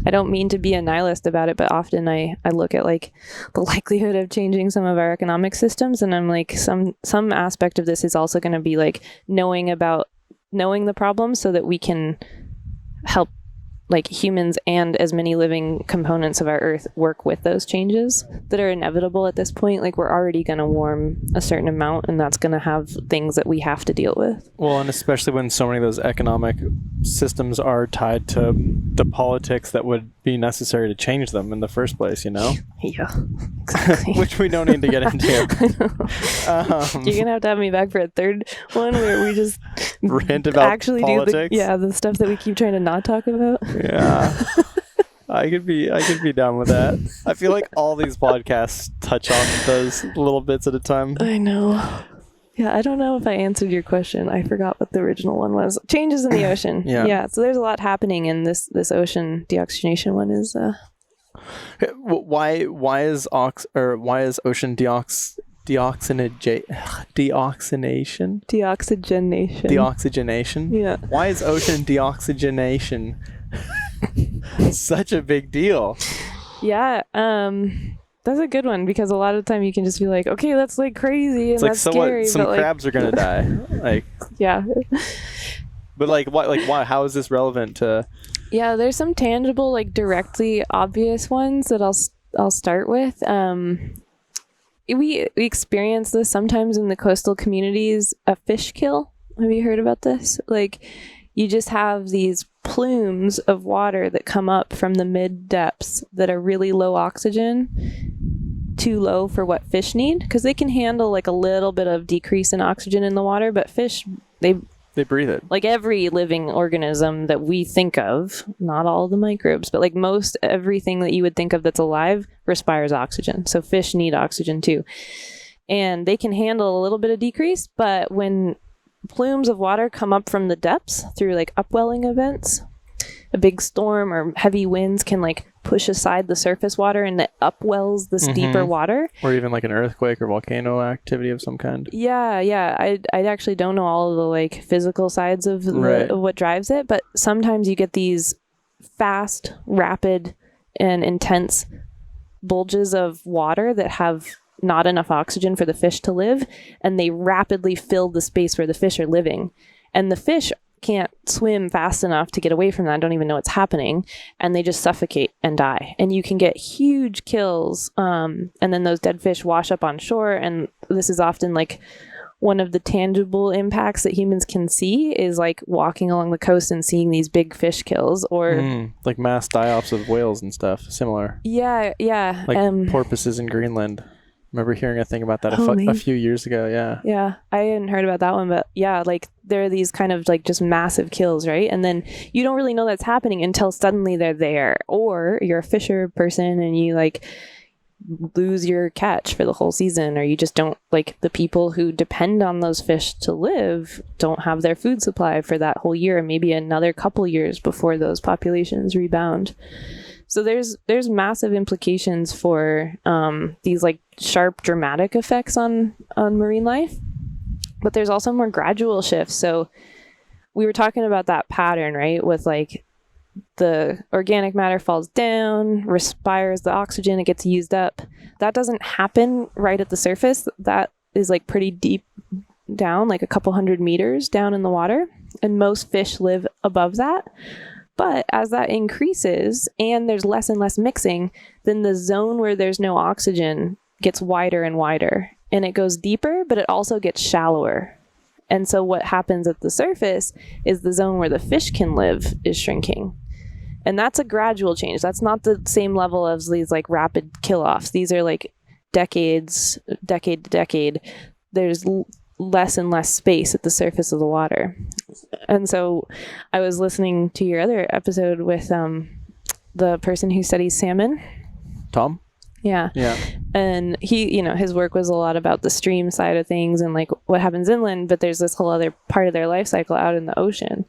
Speaker 2: I don't mean to be a nihilist about it, but often I look at like the likelihood of changing some of our economic systems, and I'm like, some aspect of this is also going to be like knowing the problem so that we can help like humans and as many living components of our earth work with those changes that are inevitable at this point. Like we're already going to warm a certain amount, and that's going to have things that we have to deal with.
Speaker 1: Well, and especially when so many of those economic systems are tied to the politics that would be necessary to change them in the first place, you know?
Speaker 2: Yeah, exactly.
Speaker 1: Which we don't need to get into.
Speaker 2: You're going to have me back for a third one where we just
Speaker 1: rant about
Speaker 2: actually
Speaker 1: politics.
Speaker 2: Do the stuff that we keep trying to not talk about.
Speaker 1: Yeah. I could be down with that. I feel like all these podcasts touch on those little bits at a time.
Speaker 2: I know. Yeah, I don't know if I answered your question. I forgot what the original one was. Changes in the ocean. Yeah. So there's a lot happening in this ocean deoxygenation one is
Speaker 1: why is ocean deoxygenation? Yeah. Why is ocean deoxygenation such a big deal?
Speaker 2: Yeah. That's a good one, because a lot of the time you can just be like, okay, that's like crazy and that's scary.
Speaker 1: What? Some crabs are gonna die. Like,
Speaker 2: yeah.
Speaker 1: But like, why? Like, why? How is this relevant to?
Speaker 2: Yeah, there's some tangible, like directly obvious ones that I'll start with. We experience this sometimes in the coastal communities. A fish kill. Have you heard about this? Like, you just have these plumes of water that come up from the mid depths that are really low oxygen, too low for what fish need, because they can handle like a little bit of decrease in oxygen in the water, but fish, they
Speaker 1: breathe it.
Speaker 2: Like every living organism that we think of, not all the microbes, but like most everything that you would think of that's alive respires oxygen. So fish need oxygen too. And they can handle a little bit of decrease, but when plumes of water come up from the depths through like upwelling events, a big storm or heavy winds can like push aside the surface water and it upwells this deeper water.
Speaker 1: Or even like an earthquake or volcano activity of some kind.
Speaker 2: Yeah. I actually don't know all of the like physical sides of, of what drives it, but sometimes you get these fast, rapid, and intense bulges of water that have not enough oxygen for the fish to live, and they rapidly fill the space where the fish are living. And the fish can't swim fast enough to get away from that, don't even know what's happening, and they just suffocate and die. And you can get huge kills, and then those dead fish wash up on shore, and this is often like one of the tangible impacts that humans can see is like walking along the coast and seeing these big fish kills, or
Speaker 1: like mass die-offs of whales and stuff similar.
Speaker 2: Yeah
Speaker 1: like porpoises in Greenland. Remember hearing a thing about that a few years ago.
Speaker 2: Yeah, I hadn't heard about that one, but yeah, like there are these kind of like just massive kills, right? And then you don't really know that's happening until suddenly they're there, or you're a fisher person and you like lose your catch for the whole season, or you just don't, like, the people who depend on those fish to live don't have their food supply for that whole year, and maybe another couple years before those populations rebound. So there's massive implications for these like sharp dramatic effects on marine life, but there's also more gradual shifts. So we were talking about that pattern, right, with like the organic matter falls down, respires the oxygen, it gets used up. That doesn't happen right at the surface. That is like pretty deep down, like a couple hundred meters down in the water, and most fish live above that. But as that increases and there's less and less mixing, then the zone where there's no oxygen gets wider and wider, and it goes deeper, but it also gets shallower. And so what happens at the surface is the zone where the fish can live is shrinking. And that's a gradual change. That's not the same level as these like rapid kill-offs. These are like decade to decade. There's less and less space at the surface of the water. And so I was listening to your other episode with the person who studies salmon.
Speaker 1: Tom?
Speaker 2: Yeah. And he, his work was a lot about the stream side of things and like what happens inland, but there's this whole other part of their life cycle out in the ocean.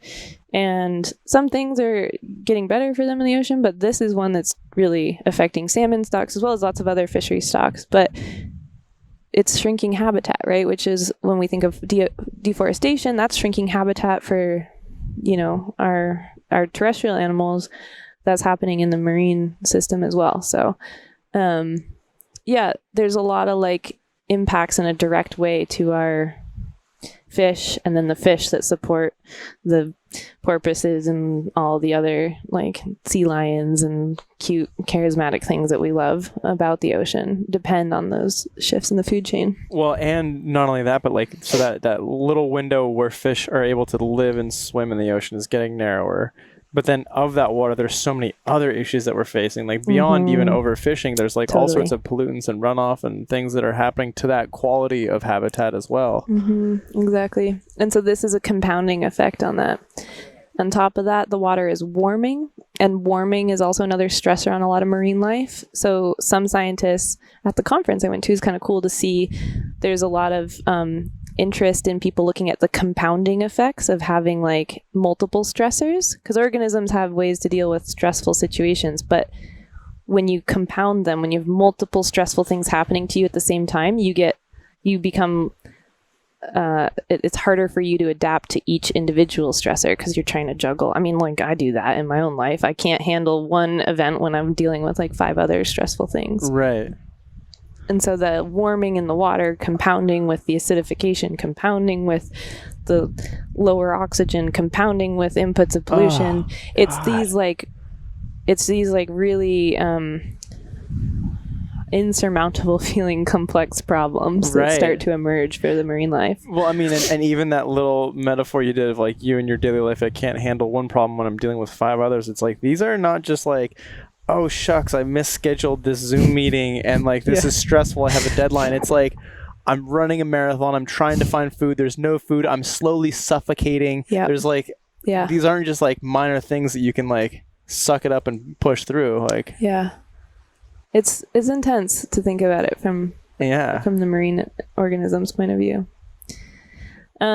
Speaker 2: And some things are getting better for them in the ocean, but this is one that's really affecting salmon stocks as well as lots of other fishery stocks. But it's shrinking habitat, right? Which is when we think of deforestation, that's shrinking habitat for, our terrestrial animals. That's happening in the marine system as well. So, there's a lot of like impacts in a direct way to our fish, and then the fish that support the porpoises and all the other like sea lions and cute charismatic things that we love about the ocean depend on those shifts in the food chain.
Speaker 1: Well, and not only that, but like, so that little window where fish are able to live and swim in the ocean is getting narrower. But then of that water, there's so many other issues that we're facing, like beyond even overfishing. There's like all sorts of pollutants and runoff and things that are happening to that quality of habitat as well.
Speaker 2: Exactly. And so this is a compounding effect on that. On top of that, the water is warming, and warming is also another stressor on a lot of marine life. So some scientists at the conference I went to, is kind of cool to see. There's a lot of interest in people looking at the compounding effects of having like multiple stressors, because organisms have ways to deal with stressful situations, but when you compound them, when you have multiple stressful things happening to you at the same time, it's harder for you to adapt to each individual stressor because you're trying to juggle. I mean, like I do that in my own life. I can't handle one event when I'm dealing with like 5 other stressful things.
Speaker 1: Right.
Speaker 2: And so the warming in the water, compounding with the acidification, compounding with the lower oxygen, compounding with inputs of pollution, it's these really insurmountable feeling complex problems that start to emerge for the marine life.
Speaker 1: Well, I mean, and even that little metaphor you did of like you in your daily life, I can't handle one problem when I'm dealing with 5 others. It's like, these are not just like, oh shucks, I misscheduled this Zoom meeting and like this is stressful, I have a deadline. It's like, I'm running a marathon, I'm trying to find food, there's no food, I'm slowly suffocating. There's like, these aren't just like minor things that you can like suck it up and push through. Like, it's intense to think about it from the marine organism's point of view. But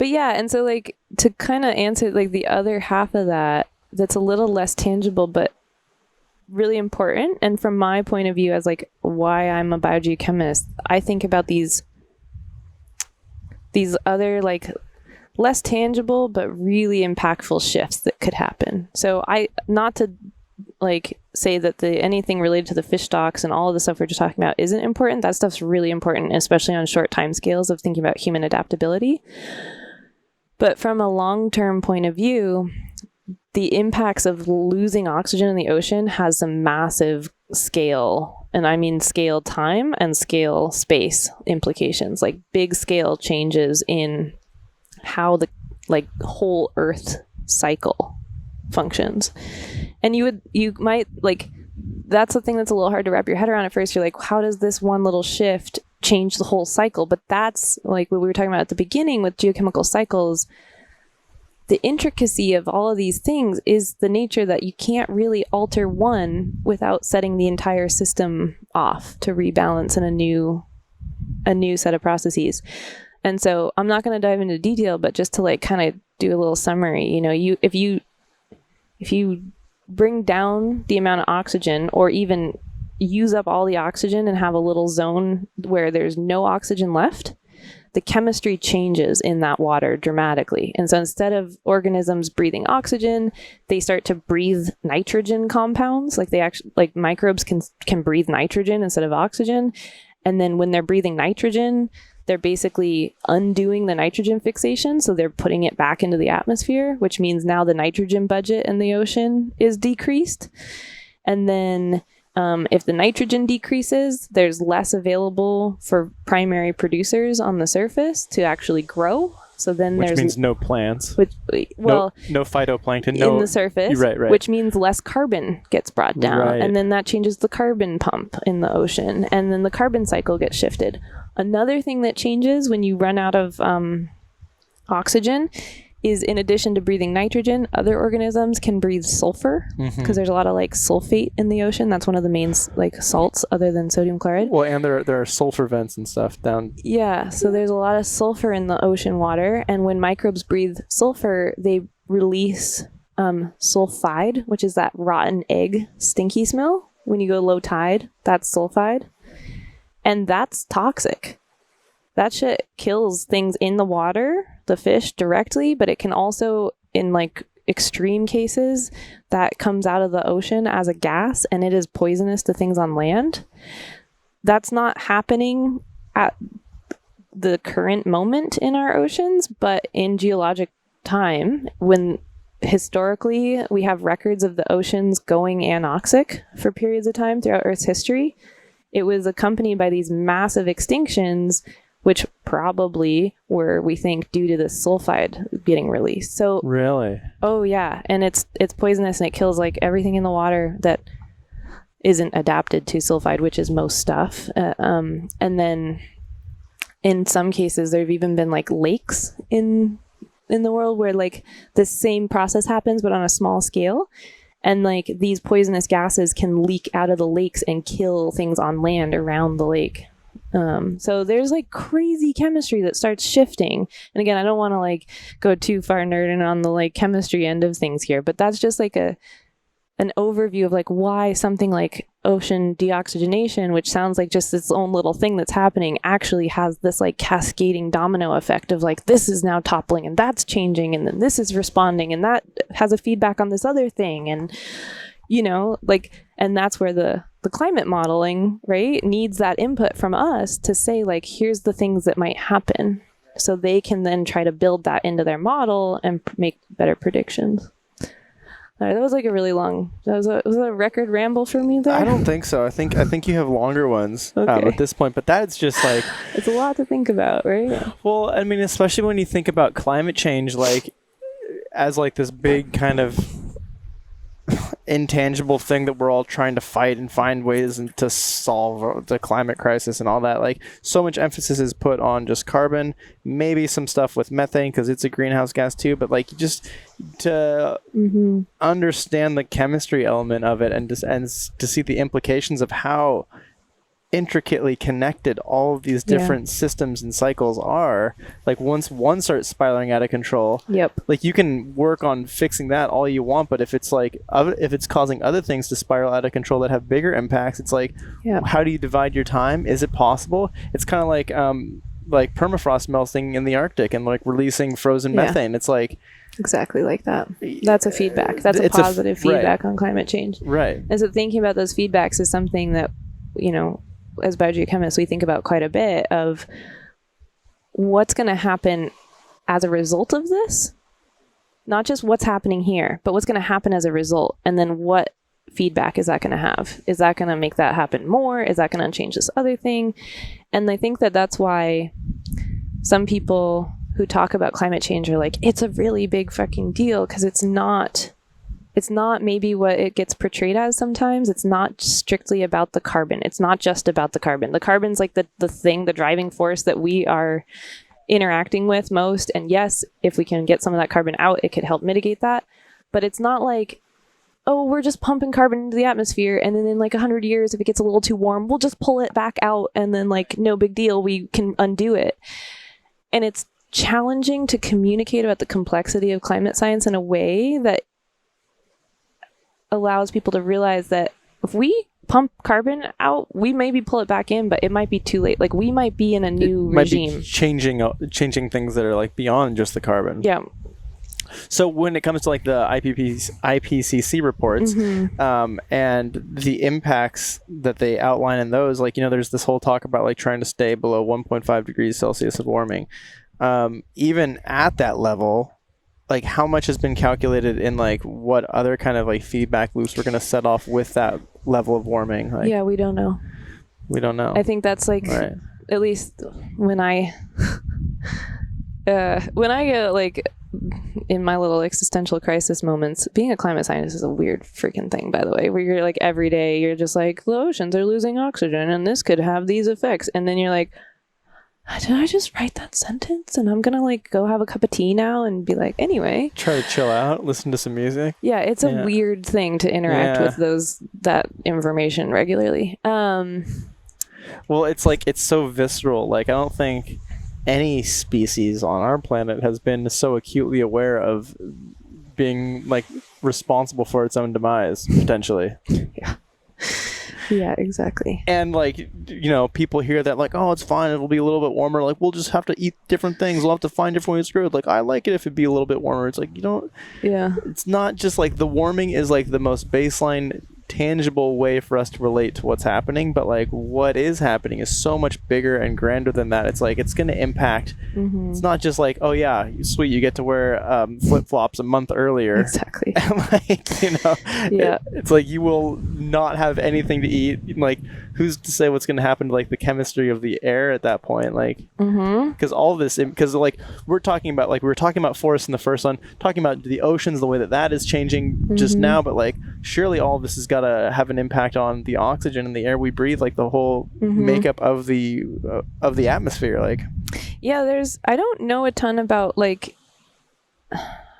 Speaker 1: and so like to kind of answer like the other half of that,
Speaker 2: that's a little less tangible, but really important. And from my point of view, as like why I'm a biogeochemist, I think about these other like less tangible but really impactful shifts that could happen. So not to like say that anything related to the fish stocks and all of the stuff we're just talking about isn't important. That stuff's really important, especially on short time scales of thinking about human adaptability. But from a long-term point of view, the impacts of losing oxygen in the ocean has some massive scale, and I mean scale time and scale space implications, like big scale changes in how the like whole Earth cycle functions. And you might like, that's the thing that's a little hard to wrap your head around at first. You're like, how does this one little shift change the whole cycle? But that's like what we were talking about at the beginning with geochemical cycles. The intricacy of all of these things is the nature that you can't really alter one without setting the entire system off to rebalance in a new set of processes. And so I'm not going to dive into detail, but just to like kind of do a little summary, you know, if you bring down the amount of oxygen, or even use up all the oxygen and have a little zone where there's no oxygen left, the chemistry changes in that water dramatically. And so instead of organisms breathing oxygen, they start to breathe nitrogen compounds. Like microbes can breathe nitrogen instead of oxygen. And then when they're breathing nitrogen, they're basically undoing the nitrogen fixation. So they're putting it back into the atmosphere, which means now the nitrogen budget in the ocean is decreased. And then if the nitrogen decreases, there's less available for primary producers on the surface to actually grow. So then
Speaker 1: which means no plants.
Speaker 2: No
Speaker 1: phytoplankton.
Speaker 2: In the surface,
Speaker 1: right.
Speaker 2: Which means less carbon gets brought down.
Speaker 1: Right.
Speaker 2: And then that changes the carbon pump in the ocean. And then the carbon cycle gets shifted. Another thing that changes when you run out of oxygen is, in addition to breathing nitrogen, other organisms can breathe sulfur, because there's a lot of like sulfate in the ocean. That's one of the main like salts other than sodium chloride.
Speaker 1: Well, and there are sulfur vents and stuff down.
Speaker 2: Yeah, so there's a lot of sulfur in the ocean water, and when microbes breathe sulfur, they release sulfide, which is that rotten egg stinky smell. When you go low tide, that's sulfide. And that's toxic. That shit kills things in the water, the fish directly, but it can also, in like extreme cases, that comes out of the ocean as a gas, and it is poisonous to things on land. That's not happening at the current moment in our oceans, but in geologic time, when historically we have records of the oceans going anoxic for periods of time throughout Earth's history, it was accompanied by these massive extinctions, which probably were, we think, due to the sulfide getting released. So
Speaker 1: really? Oh
Speaker 2: yeah, and it's poisonous, and it kills like everything in the water that isn't adapted to sulfide, which is most stuff. And then in some cases, there've even been like lakes in the world where like the same process happens, but on a small scale. And like these poisonous gases can leak out of the lakes and kill things on land around the lake. So there's like crazy chemistry that starts shifting. And again, I don't want to like go too far nerding on the like chemistry end of things here, but that's just like an overview of like why something like ocean deoxygenation, which sounds like just its own little thing that's happening, actually has this like cascading domino effect of like, this is now toppling and that's changing, and then this is responding and that has a feedback on this other thing. And, you know, like, and that's where the climate modeling, right, needs that input from us to say like, here's the things that might happen. So they can then try to build that into their model and make better predictions. All right, that was like a really long. Was a record ramble for me there?
Speaker 1: I don't think so. I think you have longer ones at this point, but that's just like
Speaker 2: it's a lot to think about, right?
Speaker 1: Well, I mean, especially when you think about climate change, like as like this big kind of intangible thing that we're all trying to fight and find ways to solve the climate crisis and all that. Like, so much emphasis is put on just carbon, maybe some stuff with methane because it's a greenhouse gas too, but like just to understand the chemistry element of it and to see the implications of how intricately connected all of these different systems and cycles are. Like once one starts spiraling out of control, like you can work on fixing that all you want, but if it's like if it's causing other things to spiral out of control that have bigger impacts, it's like how do you divide your time? Is it possible? It's kind of like permafrost melting in the Arctic and like releasing frozen methane. It's like
Speaker 2: exactly like that. That's a feedback. That's a positive feedback on climate change.
Speaker 1: Right.
Speaker 2: And so thinking about those feedbacks is something that, you know, as biogeochemists, we think about quite a bit of what's going to happen as a result of this. Not just what's happening here, but what's going to happen as a result. And then what feedback is that going to have? Is that going to make that happen more? Is that going to change this other thing? And I think that that's why some people who talk about climate change are like, it's a really big fucking deal, because it's not maybe what it gets portrayed as sometimes. It's not strictly about the carbon. It's not just about the carbon. The carbon's like the thing, the driving force that we are interacting with most. And yes, if we can get some of that carbon out, it could help mitigate that. But it's not like, oh, we're just pumping carbon into the atmosphere, and then in like 100 years, if it gets a little too warm, we'll just pull it back out, and then like no big deal, we can undo it. And it's challenging to communicate about the complexity of climate science in a way that allows people to realize that if we pump carbon out, we maybe pull it back in, but it might be too late. Like we might be in a new regime.
Speaker 1: Might be changing things that are like beyond just the carbon.
Speaker 2: Yeah.
Speaker 1: So when it comes to like the IPCC reports and the impacts that they outline in those, like, you know, there's this whole talk about like trying to stay below 1.5 degrees Celsius of warming. Even at that level, like how much has been calculated in like what other kind of like feedback loops we're going to set off with that level of warming? Like,
Speaker 2: yeah, we don't know.
Speaker 1: We don't know.
Speaker 2: I think that's like, at least when I get like in my little existential crisis moments, being a climate scientist is a weird freaking thing, by the way, where you're like every day you're just like, the oceans are losing oxygen and this could have these effects. And then you're like, did I just write that sentence? And I'm going to like go have a cup of tea now and be like, anyway.
Speaker 1: Try to chill out, listen to some music.
Speaker 2: Yeah, it's a weird thing to interact with that information regularly.
Speaker 1: Well, it's like, it's so visceral. Like, I don't think any species on our planet has been so acutely aware of being like responsible for its own demise, potentially. Yeah, exactly. And like, you know, people hear that like, oh, it's fine, it'll be a little bit warmer, like we'll just have to eat different things, we'll have to find different ways to grow. Like, I like it if it'd be a little bit warmer. It's like, you don't, it's not just like the warming is like the most baseline tangible way for us to relate to what's happening, but like what is happening is so much bigger and grander than that. It's like, it's going to impact, it's not just like, oh yeah, sweet, you get to wear flip-flops a month earlier.
Speaker 2: Exactly.
Speaker 1: And like, you know, it's like you will not have anything to eat. Like, who's to say what's going to happen to like the chemistry of the air at that point? Like, because all of this, because like we were talking about forests in the first one, talking about the oceans, the way that is changing just now, but like surely all of this has got to have an impact on the oxygen in the air we breathe, like the whole makeup of the atmosphere. Like, I don't know a ton about like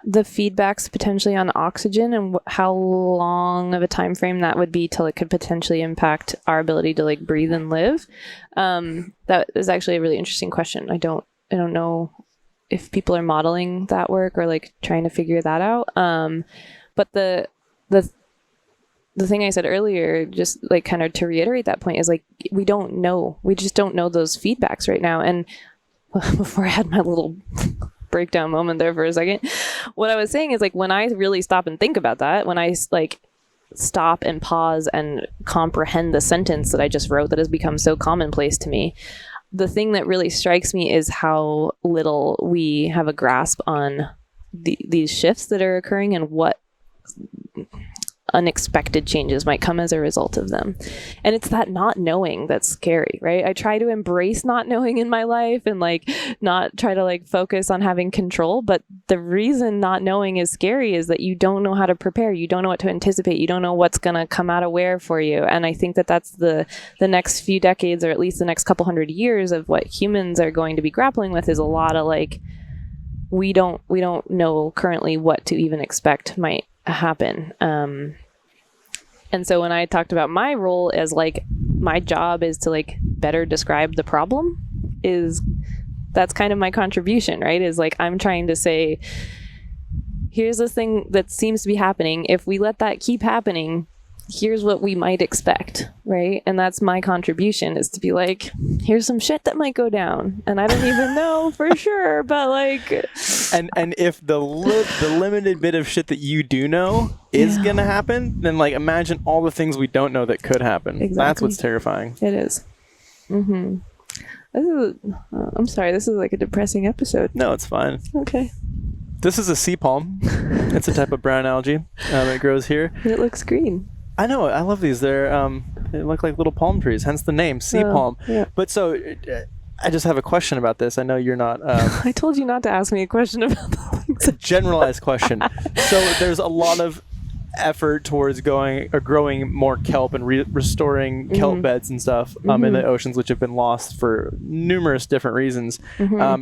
Speaker 1: the feedbacks potentially on oxygen and how long of a time frame that would be till it could potentially impact our ability to like breathe and live. That is actually a really interesting question. I don't know if people are modeling that work or like trying to figure that out. But the thing I said earlier, just like kind of to reiterate that point, is like we don't know. We just don't know those feedbacks right now. And before I had my little breakdown moment there for a second, what I was saying is like when I really stop and think about that, when I like stop and pause and comprehend the sentence that I just wrote that has become so commonplace to me, the thing that really strikes me is how little we have a grasp on these shifts that are occurring and what unexpected changes might come as a result of them. And it's that not knowing that's scary, right? I try to embrace not knowing in my life and like not try to like focus on having control. But the reason not knowing is scary is that you don't know how to prepare. You don't know what to anticipate. You don't know what's going to come out of where for you. And I think that that's the next few decades, or at least the next couple hundred years of what humans are going to be grappling with, is a lot of like, we don't know currently what to even expect might happen. And so when I talked about my role as like
Speaker 2: my job is to like better describe the problem. That's kind of my contribution, right? Is like I'm trying to say, here's this thing that seems to be happening. If we let that keep happening, here's what we might expect, right? And that's my contribution, is to be like, here's some shit that might go down, and I don't even know for sure, but like,
Speaker 1: and if the limited bit of shit that you do know is gonna happen, then like imagine all the things we don't know that could happen.
Speaker 2: Exactly.
Speaker 1: That's what's terrifying.
Speaker 2: It is. I'm sorry, this is like a depressing episode.
Speaker 1: No, it's fine.
Speaker 2: Okay.
Speaker 1: This is a sea palm. It's a type of brown algae. It grows here.
Speaker 2: It looks green.
Speaker 1: I know. I love these. They look like little palm trees, hence the name, sea palm.
Speaker 2: Yeah.
Speaker 1: But so, I just have a question about this. I know you're not...
Speaker 2: I told you not to ask me a question about the things.
Speaker 1: A generalized question. So there's a lot of effort towards growing more kelp and restoring kelp beds and stuff in the oceans, which have been lost for numerous different reasons,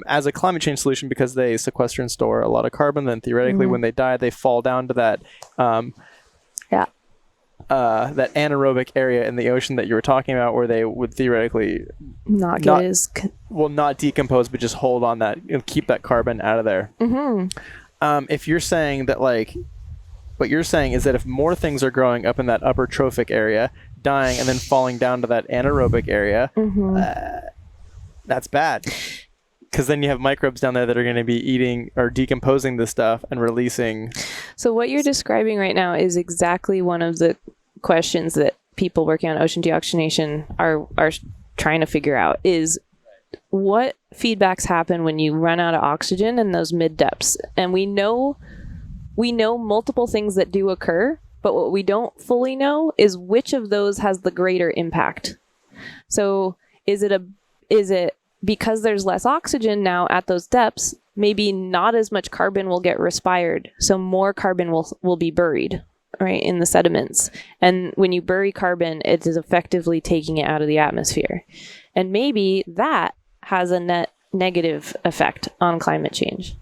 Speaker 1: as a climate change solution, because they sequester and store a lot of carbon. Then theoretically, when they die, they fall down to that that anaerobic area in the ocean that you were talking about, where they would theoretically not decompose, but just hold on that and keep that carbon out of there. If you're saying that, like, what you're saying is that if more things are growing up in that upper trophic area, dying and then falling down to that anaerobic area, that's bad. Because then you have microbes down there that are going to be eating or decomposing this stuff and releasing.
Speaker 2: So what you're describing right now is exactly one of the questions that people working on ocean deoxygenation are trying to figure out, is what feedbacks happen when you run out of oxygen in those mid depths. And we know multiple things that do occur, but what we don't fully know is which of those has the greater impact. So is it because there's less oxygen now at those depths, maybe not as much carbon will get respired, so more carbon will be buried, right, in the sediments. And when you bury carbon, it is effectively taking it out of the atmosphere. And maybe that has a net negative effect on climate change.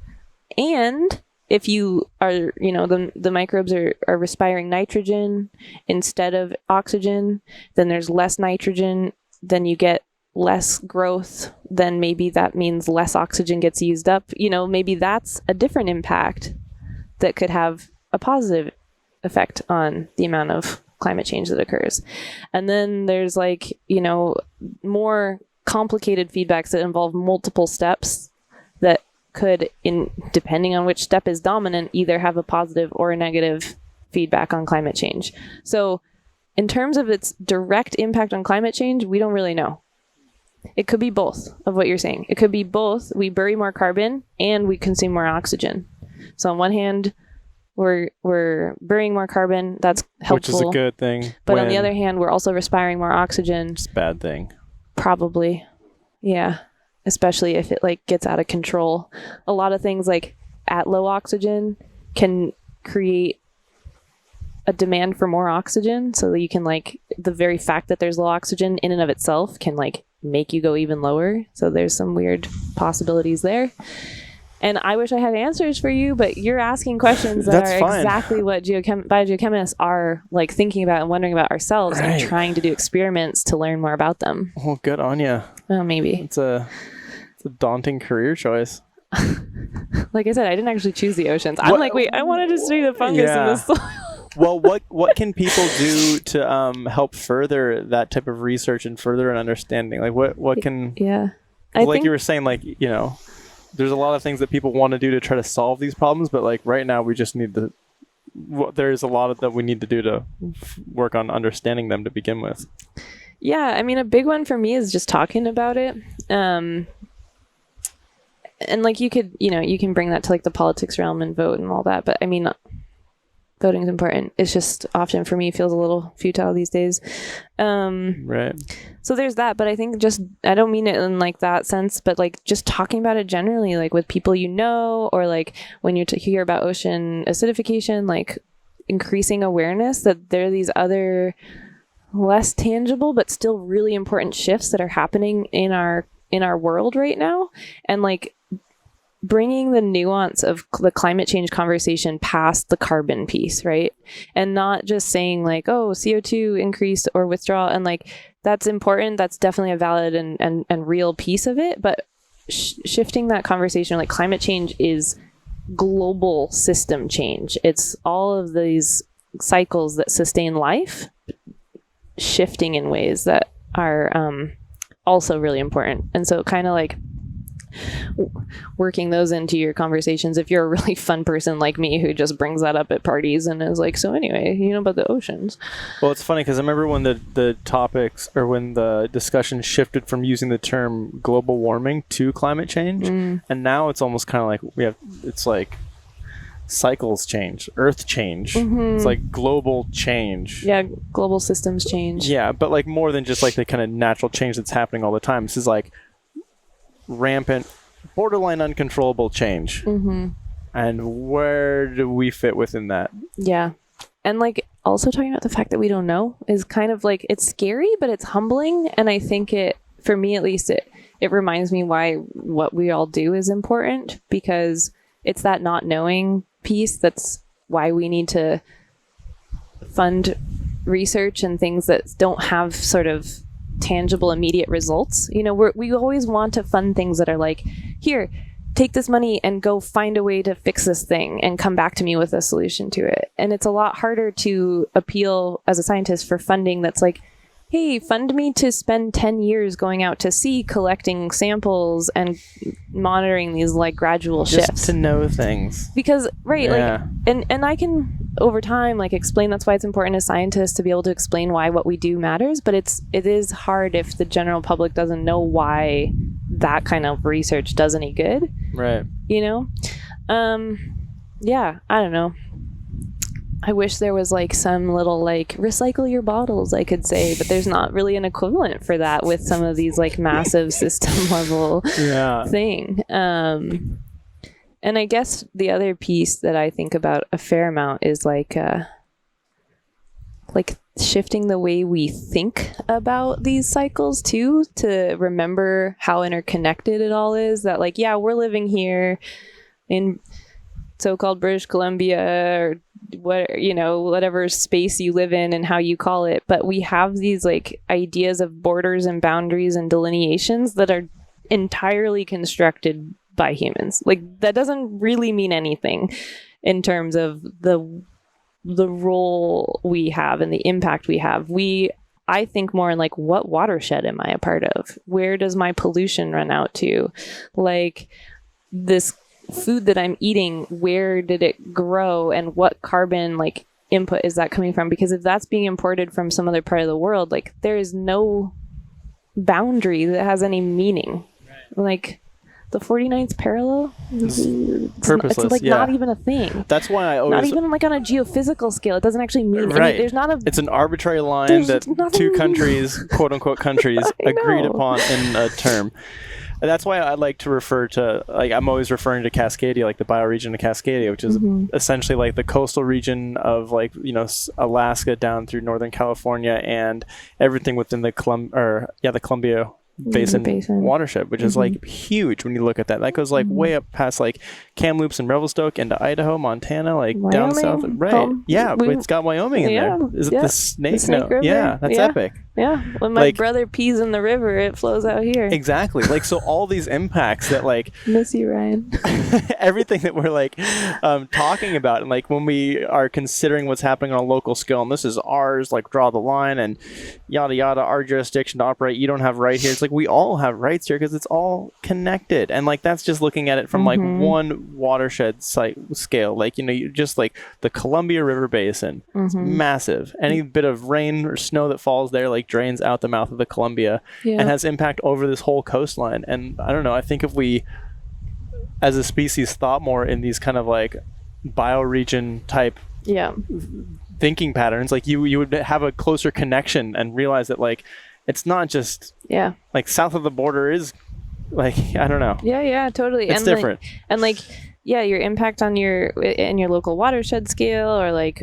Speaker 2: And if you are, the microbes are respiring nitrogen instead of oxygen, then there's less nitrogen, then you get less growth, then maybe that means less oxygen gets used up. Maybe that's a different impact that could have a positive effect on the amount of climate change that occurs. And then there's more complicated feedbacks that involve multiple steps that could, depending on which step is dominant, either have a positive or a negative feedback on climate change. So in terms of its direct impact on climate change, we don't really know. It could be both of what you're saying. It could be both. We bury more carbon and we consume more oxygen. So on one hand, we're burying more carbon. That's helpful. Which is
Speaker 1: a good thing.
Speaker 2: But on the other hand, we're also respiring more oxygen.
Speaker 1: It's a bad thing.
Speaker 2: Probably. Yeah. Especially if it gets out of control. A lot of things at low oxygen can create a demand for more oxygen, so that you can the very fact that there's low oxygen in and of itself can make you go even lower. So there's some weird possibilities there. And I wish I had answers for you, but you're asking questions that are fine. Exactly what biogeochemists are thinking about and wondering about ourselves, right, and trying to do experiments to learn more about them.
Speaker 1: Well, good on you.
Speaker 2: Oh, maybe.
Speaker 1: It's a daunting career choice.
Speaker 2: Like I said, I didn't actually choose the oceans. I'm wait, I wanted to study the fungus in the soil.
Speaker 1: Well, what can people do to help further that type of research and further an understanding? What can...
Speaker 2: Yeah.
Speaker 1: I think you were saying, there's a lot of things that people want to do to try to solve these problems, but right now we just need there's a lot that we need to do to work on understanding them to begin with.
Speaker 2: Yeah, I mean, a big one for me is just talking about it. And you could, you can bring that to the politics realm and vote and all that, but I mean, voting is important. It's just often for me feels a little futile these days.
Speaker 1: Right.
Speaker 2: So there's that, but I think I don't mean it in that sense, but just talking about it generally, with people or when you hear about ocean acidification, increasing awareness that there are these other less tangible but still really important shifts that are happening in our world right now, and bringing the nuance of the climate change conversation past the carbon piece, right? And not just saying like, oh, CO2 increase or withdrawal. And like, that's important. That's definitely a valid and real piece of it. But shifting that conversation, like climate change is global system change. It's all of these cycles that sustain life shifting in ways that are also really important. And so kind of like working those into your conversations, if you're a really fun person like me who just brings that up at parties and is like, so anyway, you know about the oceans.
Speaker 1: Well, it's funny because I remember when the topics or when the discussion shifted from using the term global warming to climate change, and now it's almost kind of like it's like cycles change, earth change. It's like global change.
Speaker 2: Yeah, global systems change.
Speaker 1: Yeah, but like more than just like the kind of natural change that's happening all the time. This is like rampant, borderline uncontrollable change. And where do we fit within that?
Speaker 2: Yeah. And like also talking about the fact that we don't know is kind of like, it's scary, but it's humbling. And I think it, for me at least, it reminds me why what we all do is important, because it's that not knowing piece. That's why we need to fund research and things that don't have sort of tangible immediate results. You know, we always want to fund things that are like, here, take this money and go find a way to fix this thing and come back to me with a solution to it. And it's a lot harder to appeal as a scientist for funding that's like, hey, fund me to spend 10 years going out to sea, collecting samples and monitoring these like gradual shifts.
Speaker 1: Just to know things.
Speaker 2: Because, right, like, and I can over time like explain that's why it's important as scientists to be able to explain why what we do matters, but it is hard if the general public doesn't know why that kind of research does any good.
Speaker 1: Right.
Speaker 2: You know? Yeah, I don't know. I wish there was like some little like recycle your bottles I could say, but there's not really an equivalent for that with some of these like massive system level thing. And I guess the other piece that I think about a fair amount is like shifting the way we think about these cycles too, to remember how interconnected it all is. That like, yeah, we're living here in so-called British Columbia or what, you know, whatever space you live in and how you call it, but we have these like ideas of borders and boundaries and delineations that are entirely constructed by humans. Like that doesn't really mean anything in terms of the role we have and the impact we have. I think more in like, what watershed am I a part of? Where does my pollution run out to? Like this food that I'm eating, where did it grow and what carbon like input is that coming from? Because if that's being imported from some other part of the world, like there is no boundary that has any meaning. Right. Like the 49th parallel,
Speaker 1: purposeless.
Speaker 2: It's like not even a thing.
Speaker 1: That's why I always,
Speaker 2: not even like on a geophysical scale, it doesn't actually mean
Speaker 1: right.
Speaker 2: there's not a,
Speaker 1: it's an arbitrary line that two countries, quote unquote countries, agreed upon in a term. And that's why I like to refer to, like, I'm always referring to Cascadia, like the bioregion of Cascadia, which is essentially like the coastal region of like, you know, Alaska down through Northern California and everything within the Columbia Basin watershed, which is like huge when you look at that. That goes like way up past like Kamloops and Revelstoke into Idaho, Montana, like Wyoming, down south. Right. It's got Wyoming in there. Is it the Snake River? Yeah, that's epic.
Speaker 2: Yeah. When my brother pees in the river, it flows out here.
Speaker 1: Exactly. Like, so all these impacts that like...
Speaker 2: Miss you, Ryan.
Speaker 1: Everything that we're like talking about, and like when we are considering what's happening on a local scale, and this is ours, like draw the line and yada yada, our jurisdiction to operate, you don't have right here. It's like we all have rights here because it's all connected. And like that's just looking at it from like one watershed site scale. Like, you know, you just like the Columbia River Basin. It's massive. Any bit of rain or snow that falls there like drains out the mouth of the Columbia and has impact over this whole coastline. And I don't know, I think if we as a species thought more in these kind of like bioregion type thinking patterns, like you would have a closer connection and realize that like it's not just like south of the border is like, I don't know. Yeah,
Speaker 2: totally.
Speaker 1: It's different.
Speaker 2: Your impact on your local watershed scale or like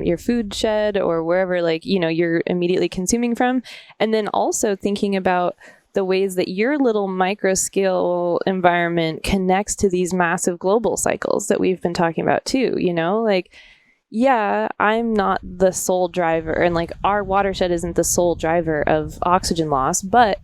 Speaker 2: your food shed or wherever like, you know, you're immediately consuming from. And then also thinking about the ways that your little micro scale environment connects to these massive global cycles that we've been talking about too, you know? Like, yeah, I'm not the sole driver, and like our watershed isn't the sole driver of oxygen loss, but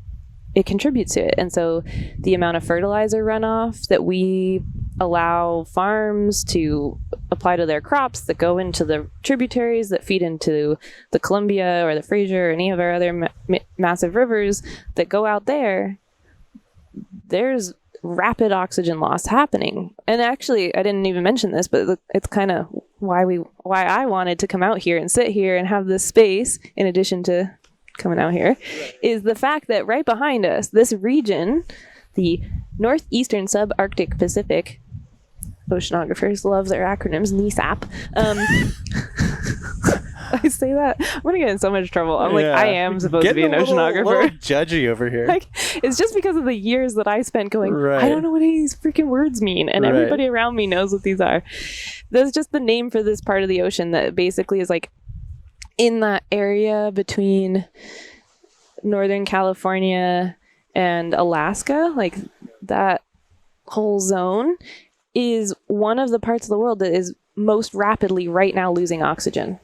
Speaker 2: it contributes to it. And so the amount of fertilizer runoff that we allow farms to apply to their crops that go into the tributaries that feed into the Columbia or the Fraser or any of our other massive rivers that go out there, there's rapid oxygen loss happening. And actually, I didn't even mention this, but it's kind of why I wanted to come out here and sit here and have this space, in addition to coming out here, is the fact that right behind us, this region, the Northeastern Subarctic Pacific, oceanographers love their acronyms, NESAP. I say that, I'm gonna get in so much trouble. I'm like, I am supposed to be an oceanographer.
Speaker 1: Little judgy over here.
Speaker 2: Like, it's just because of the years that I spent going, I don't know what any of these freaking words mean, and everybody around me knows what these are. That's just the name for this part of the ocean that basically is like in that area between Northern California and Alaska. Like, that whole zone is one of the parts of the world that is most rapidly right now losing oxygen.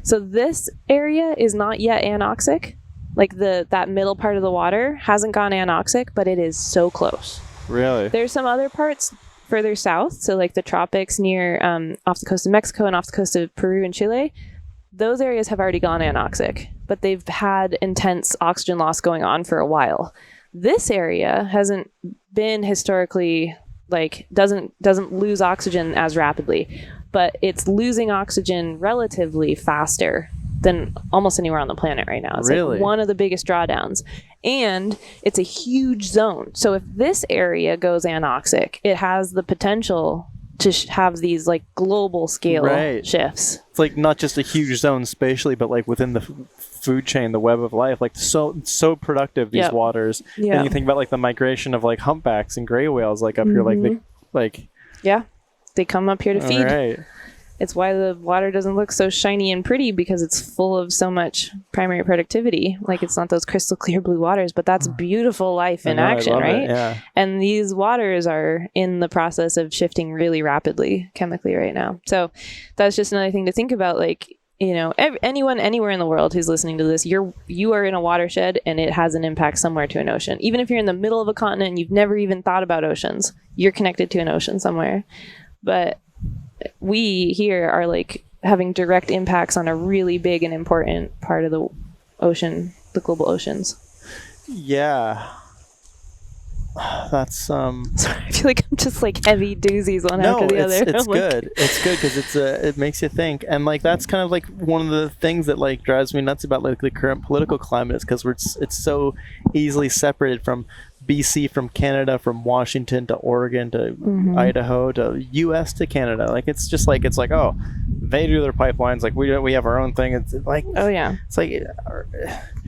Speaker 2: So this area is not yet anoxic. Like, that middle part of the water hasn't gone anoxic, but it is so close.
Speaker 1: Really?
Speaker 2: There's some other parts further south, so like the tropics near off the coast of Mexico and off the coast of Peru and Chile. Those areas have already gone anoxic, but they've had intense oxygen loss going on for a while. This area hasn't been historically, like, doesn't lose oxygen as rapidly, but it's losing oxygen relatively faster than almost anywhere on the planet right now. It's like one of the biggest drawdowns, and it's a huge zone. So if this area goes anoxic, it has the potential to have these like global scale shifts.
Speaker 1: It's like not just a huge zone spatially, but like within the food chain, the web of life, like so productive, these waters. And you think about like the migration of like humpbacks and gray whales, like up here, like
Speaker 2: they come up here to feed. It's why the water doesn't look so shiny and pretty, because it's full of so much primary productivity. Like, it's not those crystal clear blue waters, but that's beautiful life in action, right?
Speaker 1: Yeah.
Speaker 2: And these waters are in the process of shifting really rapidly chemically right now. So that's just another thing to think about. Like, you know, anyone anywhere in the world who's listening to this, you are in a watershed, and it has an impact somewhere to an ocean. Even if you're in the middle of a continent and you've never even thought about oceans, you're connected to an ocean somewhere. But we here are like having direct impacts on a really big and important part of the ocean, the global oceans.
Speaker 1: Yeah. That's
Speaker 2: Sorry, I feel like I'm just like heavy doozies one after the other.
Speaker 1: It's good. It's good because it makes you think, and like that's kind of like one of the things that like drives me nuts about like the current political climate, is because it's so easily separated from BC, from Canada, from Washington to Oregon to Idaho to U.S. to Canada. Like, it's just like, it's like, oh, they do their pipelines, like we have our own thing. It's like,
Speaker 2: oh yeah,
Speaker 1: it's like,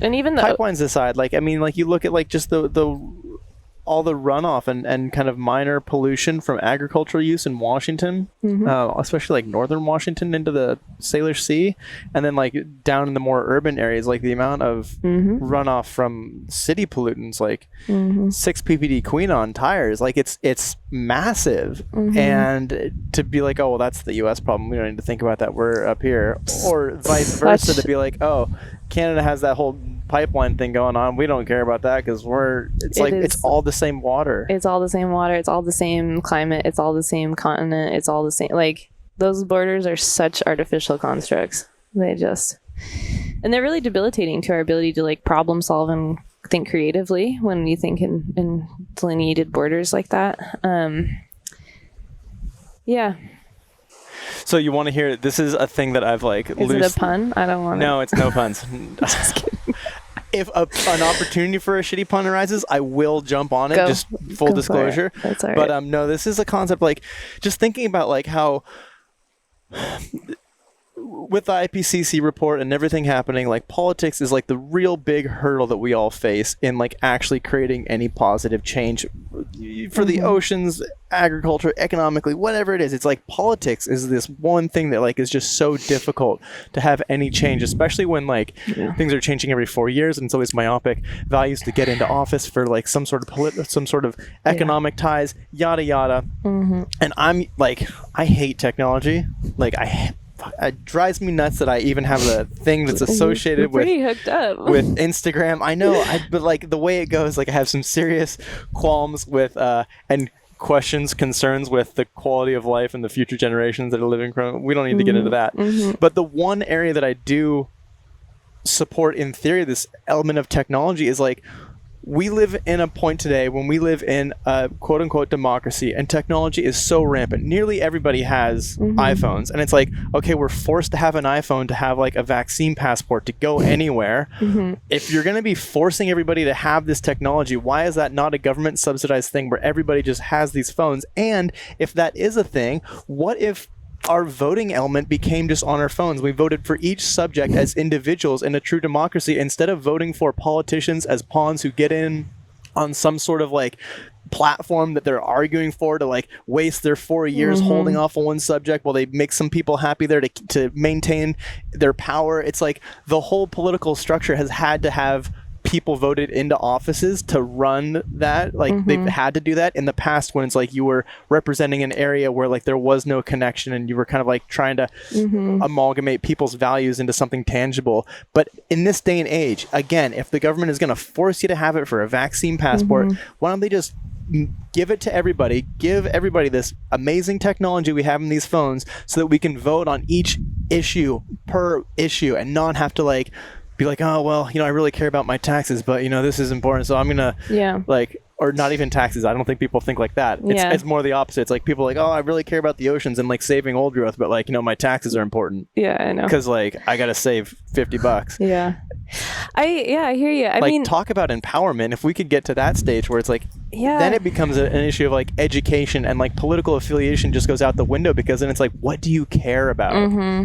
Speaker 2: and even the
Speaker 1: pipelines aside, like, I mean, like, you look at like just the all the runoff and kind of minor pollution from agricultural use in Washington, especially like northern Washington into the Salish Sea, and then like down in the more urban areas, like the amount of runoff from city pollutants, like 6 ppd quinone tires, like it's massive. And to be like, oh well, that's the US problem, we don't need to think about that, we're up here, or vice versa, to be like, oh, Canada has that whole pipeline thing going on, we don't care about that because it's all the same water.
Speaker 2: It's all the same water, it's all the same climate, it's all the same continent, it's all the same, like, those borders are such artificial constructs. And they're really debilitating to our ability to like problem solve and think creatively when you think in delineated borders like that.
Speaker 1: So you want to hear, this is a thing that I've like...
Speaker 2: Is it a pun? I don't want to...
Speaker 1: No, it's no puns. Just kidding. If an opportunity for a shitty pun arises, I will jump on it, just full disclosure.
Speaker 2: That's all right.
Speaker 1: But no, this is a concept, like, just thinking about like how with the IPCC report and everything happening, like politics is like the real big hurdle that we all face in like actually creating any positive change for the oceans, agriculture, economically, whatever it is. It's like politics is this one thing that like is just so difficult to have any change, especially when like things are changing every 4 years, and it's always myopic values to get into office for like some sort of economic ties, yada yada. And I'm like, I hate technology. Like it drives me nuts that I even have a thing that's associated with
Speaker 2: hooked up
Speaker 1: with Instagram. I know, but like the way it goes, like I have some serious qualms with and concerns with the quality of life and the future generations that are living. We don't need to get into that. But the one area that I do support in theory, this element of technology, is like, we live in a point today when we live in a quote unquote democracy, and technology is so rampant. Nearly everybody has iPhones, and it's like, okay, we're forced to have an iPhone to have like a vaccine passport to go anywhere. If you're going to be forcing everybody to have this technology, why is that not a government subsidized thing where everybody just has these phones? And if that is a thing, what if our voting element became just on our phones? We voted for each subject as individuals in a true democracy, instead of voting for politicians as pawns who get in on some sort of like platform that they're arguing for to like waste their 4 years holding off on one subject while they make some people happy there to maintain their power. It's like the whole political structure has had to have people voted into offices to run that. Like they've had to do that in the past, when it's like you were representing an area where like there was no connection, and you were kind of like trying to amalgamate people's values into something tangible. But in this day and age, again, if the government is going to force you to have it for a vaccine passport, why don't they just give it to everybody, give everybody this amazing technology we have in these phones, so that we can vote on each issue per issue and not have to like be like, oh, well, you know, I really care about my taxes, but, you know, this is important, so I'm going to, like, or not even taxes. I don't think people think like that. It's more the opposite. It's like people are like, oh, I really care about the oceans and, like, saving old growth, but, like, you know, my taxes are important.
Speaker 2: Yeah, I know.
Speaker 1: Because, like, I got to save $50.
Speaker 2: Yeah. I hear you. I mean,
Speaker 1: talk about empowerment. If we could get to that stage where it's like, then it becomes an issue of like education, and like political affiliation just goes out the window, because then it's like, what do you care about?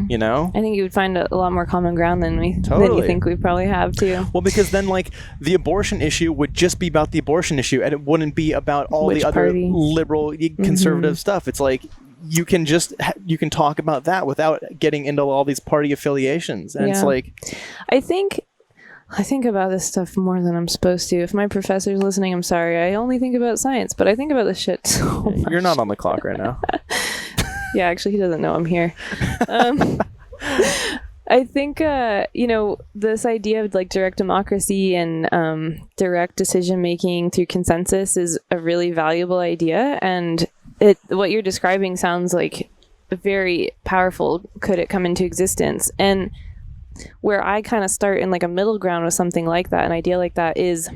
Speaker 1: You know? I
Speaker 2: think you would find a lot more common ground than you think we probably have too.
Speaker 1: Well, because then like the abortion issue would just be about the abortion issue, and it wouldn't be about all the other liberal, conservative stuff. It's like, you can talk about that without getting into all these party affiliations. And it's like,
Speaker 2: I think about this stuff more than I'm supposed to. If my professor's listening, I'm sorry. I only think about science, but I think about this shit so much.
Speaker 1: You're not on the clock right now.
Speaker 2: Yeah, actually, he doesn't know I'm here. I think, you know, this idea of like direct democracy and direct decision making through consensus is a really valuable idea. And what you're describing sounds like very powerful. Could it come into existence? And where I kind of start in like a middle ground with something like that, an idea like that, is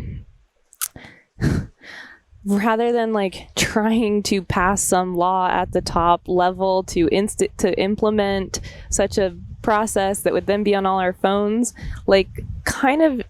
Speaker 2: rather than like trying to pass some law at the top level to implement such a process that would then be on all our phones, like kind of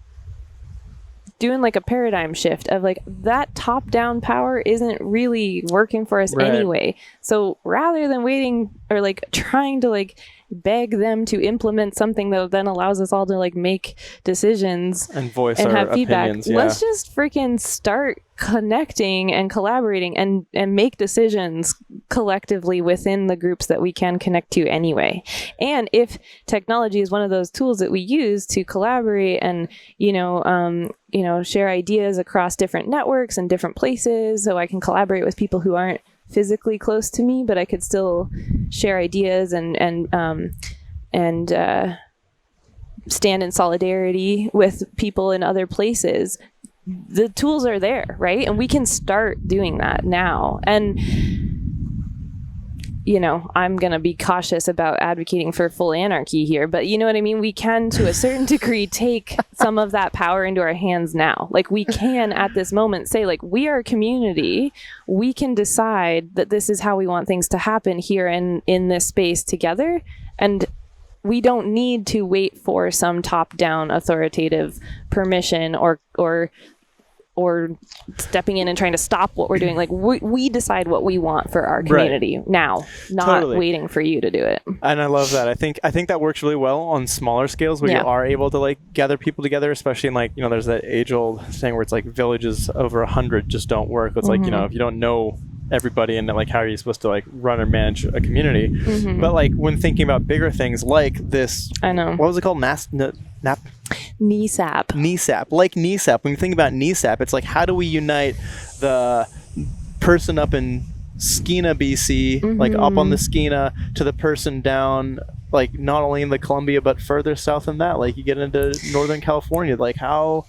Speaker 2: doing like a paradigm shift of like that top down power isn't really working for us anyway. So rather than waiting or like trying to like beg them to implement something that then allows us all to like make decisions
Speaker 1: and voice
Speaker 2: and
Speaker 1: our
Speaker 2: have feedback,
Speaker 1: opinions,
Speaker 2: let's just freaking start connecting and collaborating and make decisions collectively within the groups that we can connect to anyway. And if technology is one of those tools that we use to collaborate and share ideas across different networks and different places, so I can collaborate with people who aren't physically close to me, but I could still share ideas and stand in solidarity with people in other places. The tools are there, right? And we can start doing that now. And you know, I'm going to be cautious about advocating for full anarchy here, but you know what I mean? We can, to a certain degree, take some of that power into our hands now. Like we can, at this moment, say like, we are a community. We can decide that this is how we want things to happen here in this space together. And we don't need to wait for some top-down authoritative permission or or stepping in and trying to stop what we're doing. Like we decide what we want for our community now, not waiting for you to do it.
Speaker 1: And I love that. I think that works really well on smaller scales where you are able to like gather people together, especially in like, you know, there's that age old thing where it's like villages over 100 just don't work. It's like, you know, if you don't know everybody and like how are you supposed to like run or manage a community. But like when thinking about bigger things like this,
Speaker 2: I know,
Speaker 1: what was it called? NESAP. Like NESAP. When you think about NESAP, it's like, how do we unite the person up in Skeena, BC, like up on the Skeena, to the person down like not only in the Columbia but further south than that, like you get into Northern California. Like how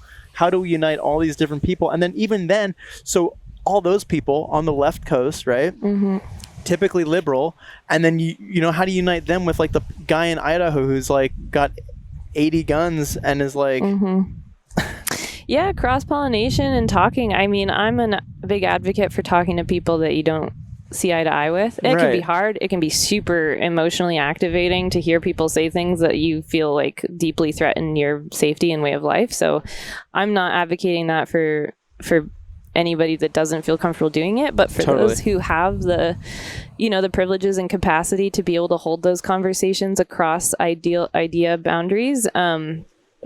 Speaker 1: do we unite all these different people? And then even then, so all those people on the left coast, right? Typically liberal, and then you know, how do you unite them with like the guy in Idaho who's like got 80 guns and is like
Speaker 2: yeah, cross-pollination and talking. I mean, I'm a big advocate for talking to people that you don't see eye to eye with. It can be hard. It can be super emotionally activating to hear people say things that you feel like deeply threaten your safety and way of life. So I'm not advocating that for anybody that doesn't feel comfortable doing it, but for those who have the, you know, the privileges and capacity to be able to hold those conversations across idea boundaries,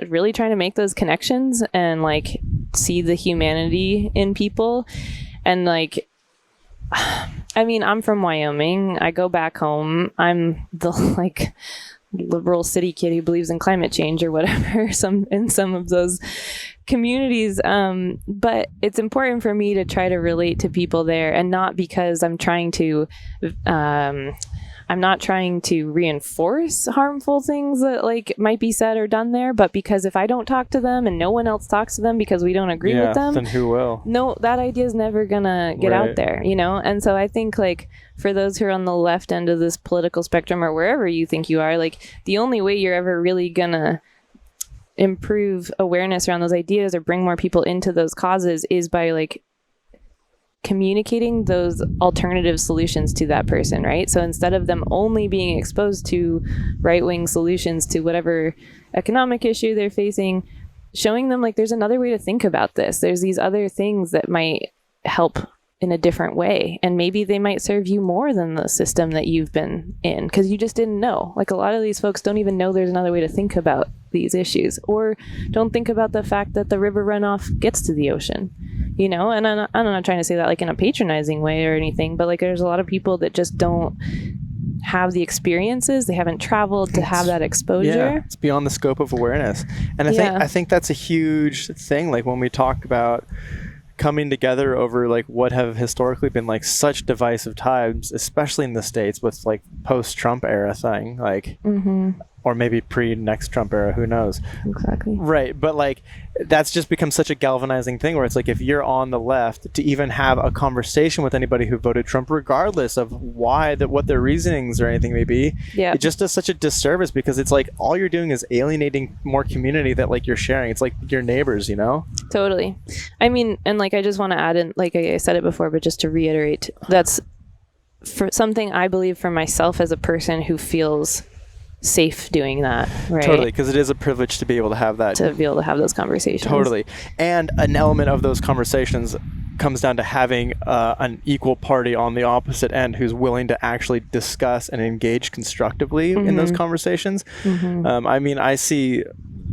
Speaker 2: really trying to make those connections and like see the humanity in people. And like, I mean, I'm from Wyoming. I go back home. I'm the like liberal city kid who believes in climate change or whatever, in some of those communities, but it's important for me to try to relate to people there, and not because I'm not trying to reinforce harmful things that like might be said or done there, but because if I don't talk to them and no one else talks to them because we don't agree with them,
Speaker 1: then who will?
Speaker 2: No, that idea is never gonna get out there, you know? And so I think like for those who are on the left end of this political spectrum or wherever you think you are, like the only way you're ever really gonna improve awareness around those ideas or bring more people into those causes is by like communicating those alternative solutions to that person, right? So instead of them only being exposed to right-wing solutions to whatever economic issue they're facing, showing them like there's another way to think about this. There's these other things that might help in a different way, and maybe they might serve you more than the system that you've been in because you just didn't know. Like a lot of these folks don't even know there's another way to think about these issues, or don't think about the fact that the river runoff gets to the ocean, you know? And I'm not trying to say that like in a patronizing way or anything, but like there's a lot of people that just don't have the experiences, they haven't traveled to have that exposure.
Speaker 1: Yeah, it's beyond the scope of awareness. And I think that's a huge thing, like when we talk about coming together over like what have historically been like such divisive times, especially in the States with like post-Trump era thing, like or maybe pre-next Trump era, who knows?
Speaker 2: Exactly.
Speaker 1: Right, but like that's just become such a galvanizing thing where it's like if you're on the left, to even have a conversation with anybody who voted Trump, regardless of what their reasonings or anything may be, it just does such a disservice because it's like all you're doing is alienating more community that like you're sharing. It's like your neighbors, you know?
Speaker 2: Totally. I mean, and like I just want to add in, like I said it before, but just to reiterate, that's for something I believe for myself as a person who feels safe doing that, right?
Speaker 1: Totally, because it is a privilege to be able to have that.
Speaker 2: To be able to have those conversations.
Speaker 1: Totally. And an element of those conversations comes down to having an equal party on the opposite end who's willing to actually discuss and engage constructively in those conversations. I mean, I see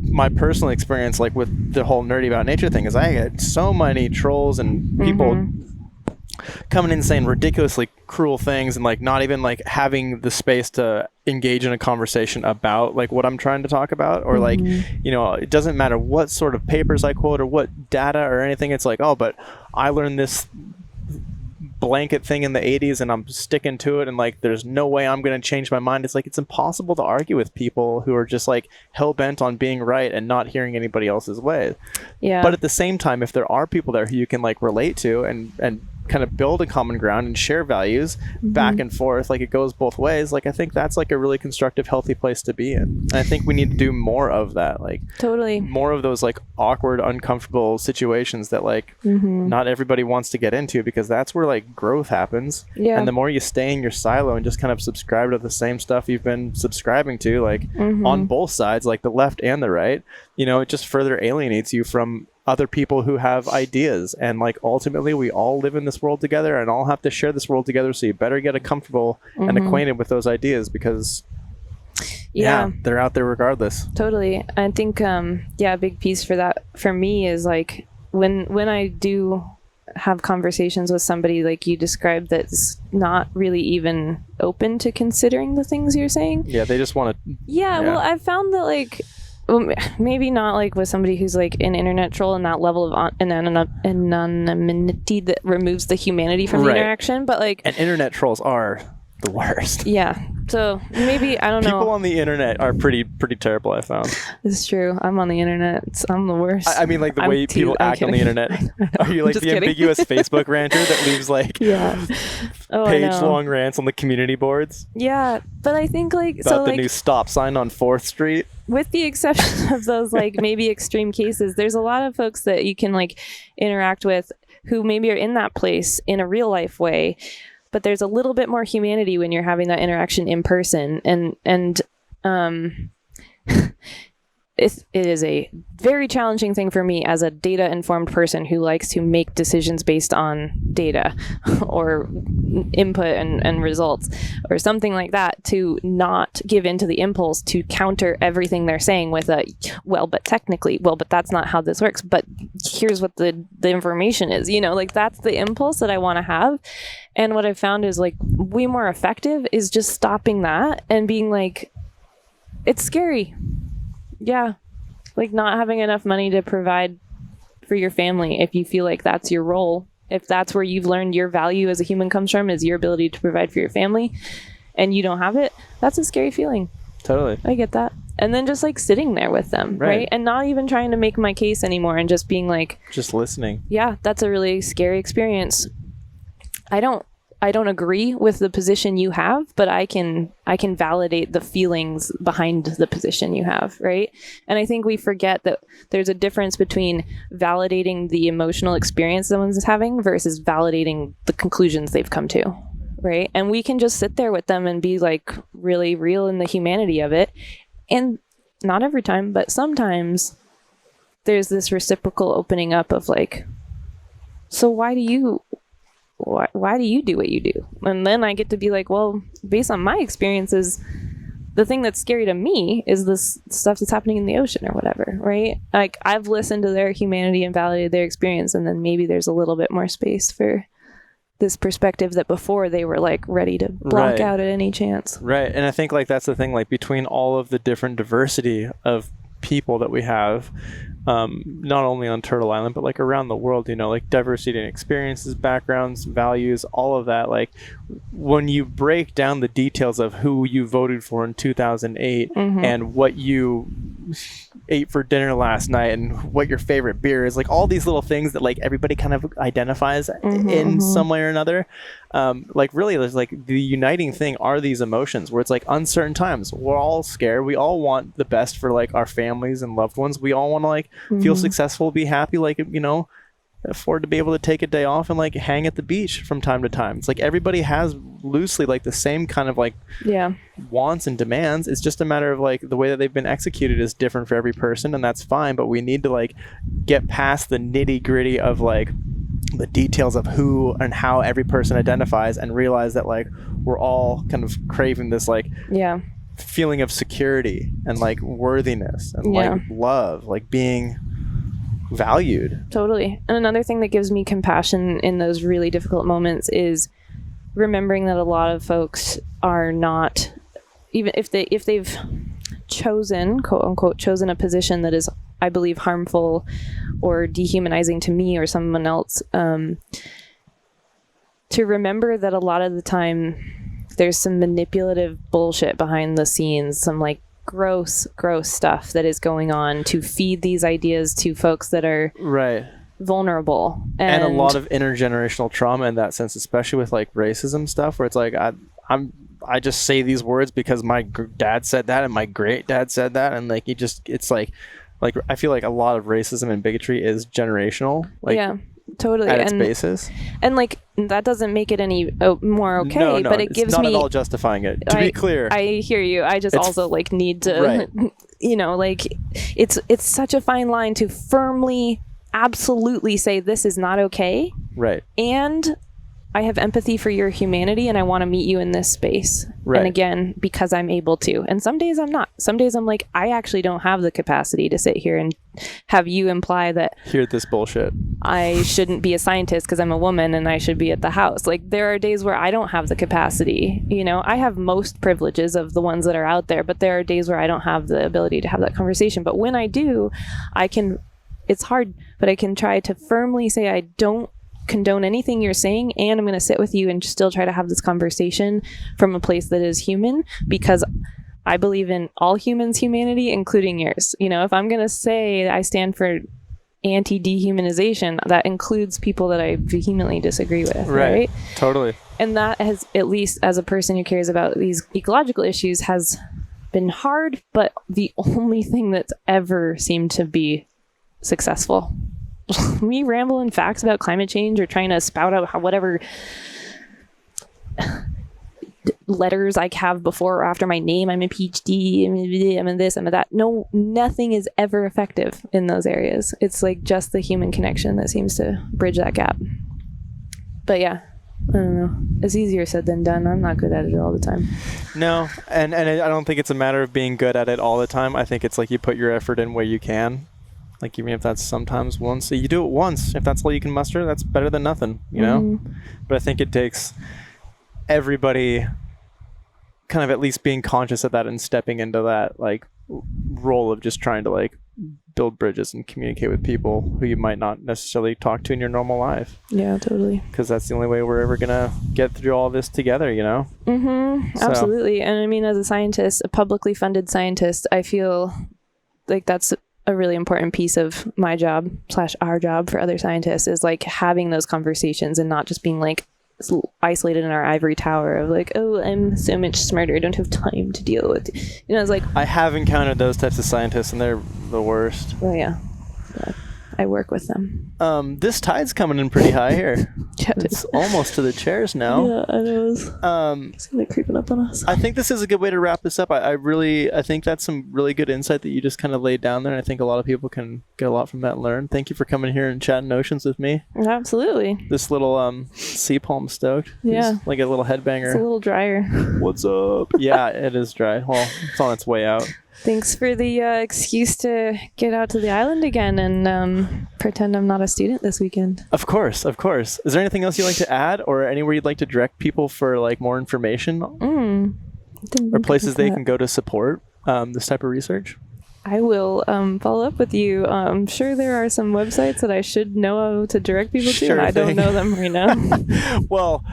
Speaker 1: my personal experience like with the whole nerdy about nature thing is I get so many trolls and people coming in saying ridiculously cruel things and like not even like having the space to engage in a conversation about like what I'm trying to talk about, or like, you know, it doesn't matter what sort of papers I quote or what data or anything. It's like, oh, but I learned this blanket thing in the 80s and I'm sticking to it and like there's no way I'm going to change my mind. It's like it's impossible to argue with people who are just like hell-bent on being right and not hearing anybody else's way. But at the same time, if there are people there who you can like relate to and kind of build a common ground and share values back and forth, like it goes both ways, like I think that's like a really constructive, healthy place to be in. And I think we need to do more of that, like
Speaker 2: totally
Speaker 1: more of those like awkward, uncomfortable situations that like not everybody wants to get into, because that's where like growth happens. And the more you stay in your silo and just kind of subscribe to the same stuff you've been subscribing to, like on both sides, like the left and the right, you know, it just further alienates you from other people who have ideas, and like ultimately we all live in this world together and all have to share this world together, so you better get comfortable and acquainted with those ideas, because they're out there regardless.
Speaker 2: Totally. I think a big piece for that for me is like when I do have conversations with somebody like you described that's not really even open to considering the things you're saying.
Speaker 1: Yeah, they just want to.
Speaker 2: Yeah, well, I've found that like maybe not like with somebody who's like an internet troll and that level of anonymity that removes the humanity from the interaction, but like...
Speaker 1: And internet trolls are the worst.
Speaker 2: Yeah. So maybe, I don't know.
Speaker 1: People on the internet are pretty terrible, I found.
Speaker 2: It's true. I'm on the internet. I'm the worst.
Speaker 1: I mean, like the way people act on the internet. Are you like the ambiguous Facebook ranter that leaves like page-long rants on the community boards?
Speaker 2: Yeah, but I think like...
Speaker 1: About the new stop sign on 4th Street?
Speaker 2: With the exception of those like maybe extreme cases, there's a lot of folks that you can like interact with who maybe are in that place in a real life way, but there's a little bit more humanity when you're having that interaction in person, and it is a very challenging thing for me as a data-informed person who likes to make decisions based on data or input and results or something like that, to not give into the impulse to counter everything they're saying with a, but technically, but that's not how this works, but here's what the information is, like that's the impulse that I want to have. And what I've found is like way more effective is just stopping that and being like, it's scary. Yeah, like not having enough money to provide for your family if you feel like that's your role. If that's where you've learned your value as a human comes from, is your ability to provide for your family, and you don't have it, that's a scary feeling.
Speaker 1: Totally.
Speaker 2: I get that. And then just like sitting there with them, right? And not even trying to make my case anymore and just being like...
Speaker 1: Just listening.
Speaker 2: Yeah, that's a really scary experience. I don't agree with the position you have, but I can validate the feelings behind the position you have, right? And I think we forget that there's a difference between validating the emotional experience someone's having versus validating the conclusions they've come to, right? And we can just sit there with them and be like really real in the humanity of it. And not every time, but sometimes there's this reciprocal opening up of like, so why do you do what you do? And then I get to be like, well, based on my experiences, the thing that's scary to me is this stuff that's happening in the ocean or whatever, right? Like I've listened to their humanity and validated their experience, and then maybe there's a little bit more space for this perspective that before they were like ready to block out at any chance. Right.
Speaker 1: And I think like that's the thing, like between all of the different diversity of people that we have, not only on Turtle Island, but like around the world, like diversity in experiences, backgrounds, values, all of that. Like when you break down the details of who you voted for in 2008 and what you ate for dinner last night and what your favorite beer is, like all these little things that like everybody kind of identifies in some way or another. Like really there's like the uniting thing are these emotions where it's like uncertain times. We're all scared. We all want the best for like our families and loved ones. We all want to like feel successful, be happy, like, afford to be able to take a day off and like hang at the beach from time to time. It's like everybody has loosely like the same kind of like wants and demands. It's just a matter of like the way that they've been executed is different for every person, and that's fine, but we need to like get past the nitty gritty of like the details of who and how every person identifies and realize that like we're all kind of craving this like feeling of security and like worthiness and like love, like being valued.
Speaker 2: Totally. And another thing that gives me compassion in those really difficult moments is remembering that a lot of folks are not, even if they've chosen, quote unquote, chosen a position that is, I believe, harmful or dehumanizing to me or someone else, to remember that a lot of the time there's some manipulative bullshit behind the scenes, some like gross stuff that is going on to feed these ideas to folks that are vulnerable.
Speaker 1: And a lot of intergenerational trauma in that sense, especially with like racism stuff, where it's like I just say these words because my dad said that and my great dad said that, and like it's like I feel like a lot of racism and bigotry is generational, like totally at its basis, and like that doesn't make it any more okay. No, but it gives me, not at all justifying it, to be clear. I hear you. I just also like need to like it's such a fine line to firmly
Speaker 2: absolutely say this is not okay.
Speaker 1: Right.
Speaker 2: And I have empathy for your humanity and I want to meet you in this space.
Speaker 1: Right.
Speaker 2: And again, because I'm able to. And some days I'm not. Some days I'm like, I actually don't have the capacity to sit here and have you imply that
Speaker 1: Hear this bullshit.
Speaker 2: I shouldn't be a scientist because I'm a woman and I should be at the house. Like, there are days where I don't have the capacity. You know, I have most privileges of the ones that are out there, but there are days where I don't have the ability to have that conversation. But when I do, it's hard, but I can try to firmly say I don't condone anything you're saying, and I'm going to sit with you and still try to have this conversation from a place that is human, because I believe in all humans' humanity, including yours. You know, if I'm going to say I stand for anti-dehumanization, that includes people that I vehemently disagree with, right?
Speaker 1: Totally.
Speaker 2: And that has, at least as a person who cares about these ecological issues, has been hard, but the only thing that's ever seemed to be successful. Me rambling facts about climate change or trying to spout out whatever letters I have before or after my name, I'm a PhD, I'm in this, I'm in that. No, nothing is ever effective in those areas. It's like just the human connection that seems to bridge that gap. But yeah, I don't know. It's easier said than done. I'm not good at it all the time.
Speaker 1: No, and I don't think it's a matter of being good at it all the time. I think it's like you put your effort in where you can. Like, even if that's sometimes once, you do it once. If that's all you can muster, that's better than nothing, you know? Mm-hmm. But I think it takes everybody kind of at least being conscious of that and stepping into that, like, role of just trying to, like, build bridges and communicate with people who you might not necessarily talk to in your normal life.
Speaker 2: Yeah, totally.
Speaker 1: Because that's the only way we're ever going to get through all this together, you know?
Speaker 2: Mm-hmm. So. Absolutely. And I mean, as a scientist, a publicly funded scientist, I feel like that's a really important piece of my job / our job for other scientists, is like having those conversations and not just being like isolated in our ivory tower of like, oh, I'm so much smarter, I don't have time to deal with, you know. It's like, I
Speaker 1: have encountered those types of scientists and they're the worst.
Speaker 2: Oh yeah, but I work with them.
Speaker 1: This tide's coming in pretty high here.
Speaker 2: Yeah,
Speaker 1: it's almost to the chairs now.
Speaker 2: Yeah, I know. It's gonna creeping up on us.
Speaker 1: I think this is a good way to wrap this up. I think that's some really good insight that you just kind of laid down there. And I think a lot of people can get a lot from that and learn. Thank you for coming here and chatting oceans with me.
Speaker 2: Absolutely.
Speaker 1: This little sea palm stoked.
Speaker 2: Yeah.
Speaker 1: He's like a little headbanger.
Speaker 2: It's a little drier.
Speaker 1: What's up? Yeah, it is dry. Well, it's on its way out.
Speaker 2: Thanks for the excuse to get out to the island again and pretend I'm not a student this weekend. Of course.
Speaker 1: Is there anything else you'd like to add, or anywhere you'd like to direct people for like more information? Or places they can go to support this type of research?
Speaker 2: I will follow up with you. I'm sure there are some websites that I should know to direct people to, and I don't know them right now.
Speaker 1: Well,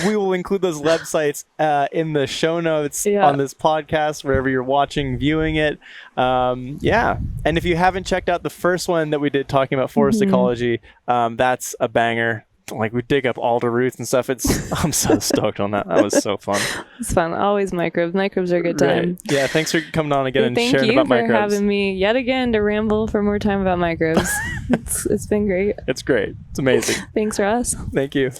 Speaker 1: we will include those websites in the show notes on this podcast, wherever you're watching, viewing it. Yeah. And if you haven't checked out the first one that we did talking about forest ecology, that's a banger. Like, we dig up alder roots and stuff. I'm so stoked on that. That was so fun. It's fun. Always microbes. Microbes are a good time. Right. Yeah. Thanks for coming on again and sharing about microbes. Thank you for having me yet again to ramble for more time about microbes. It's been great. It's great. It's amazing. Thanks, Ross. Thank you.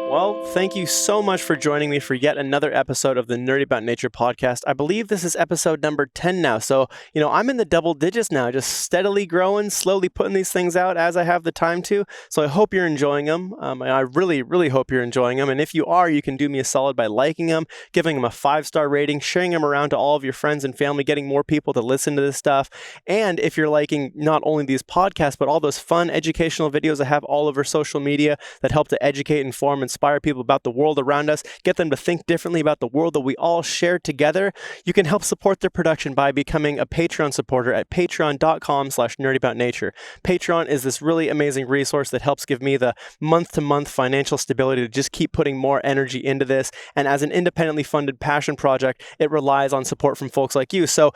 Speaker 1: Well, thank you so much for joining me for yet another episode of the Nerdy About Nature podcast. I believe this is episode number 10 now. So, I'm in the double digits now, just steadily growing, slowly putting these things out as I have the time to. So I hope you're enjoying them. And I really, really hope you're enjoying them. And if you are, you can do me a solid by liking them, giving them a 5-star rating, sharing them around to all of your friends and family, getting more people to listen to this stuff. And if you're liking not only these podcasts, but all those fun educational videos I have all over social media that help to educate, inform, inspire people about the world around us, get them to think differently about the world that we all share together, you can help support their production by becoming a Patreon supporter at patreon.com/nerdaboutnature. Patreon is this really amazing resource that helps give me the month-to-month financial stability to just keep putting more energy into this. And as an independently funded passion project, it relies on support from folks like you. So,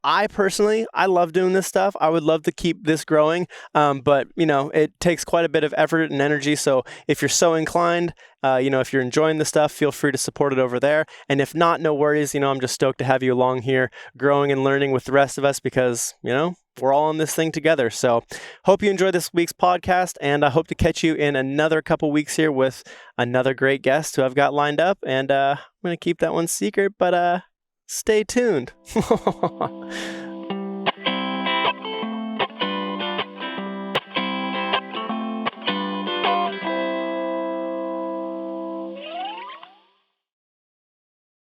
Speaker 1: I personally, I love doing this stuff. I would love to keep this growing. But, it takes quite a bit of effort and energy. So if you're so inclined, if you're enjoying the stuff, feel free to support it over there. And if not, no worries. I'm just stoked to have you along here growing and learning with the rest of us because, we're all in this thing together. So hope you enjoyed this week's podcast, and I hope to catch you in another couple weeks here with another great guest who I've got lined up. And I'm going to keep that one secret, but stay tuned.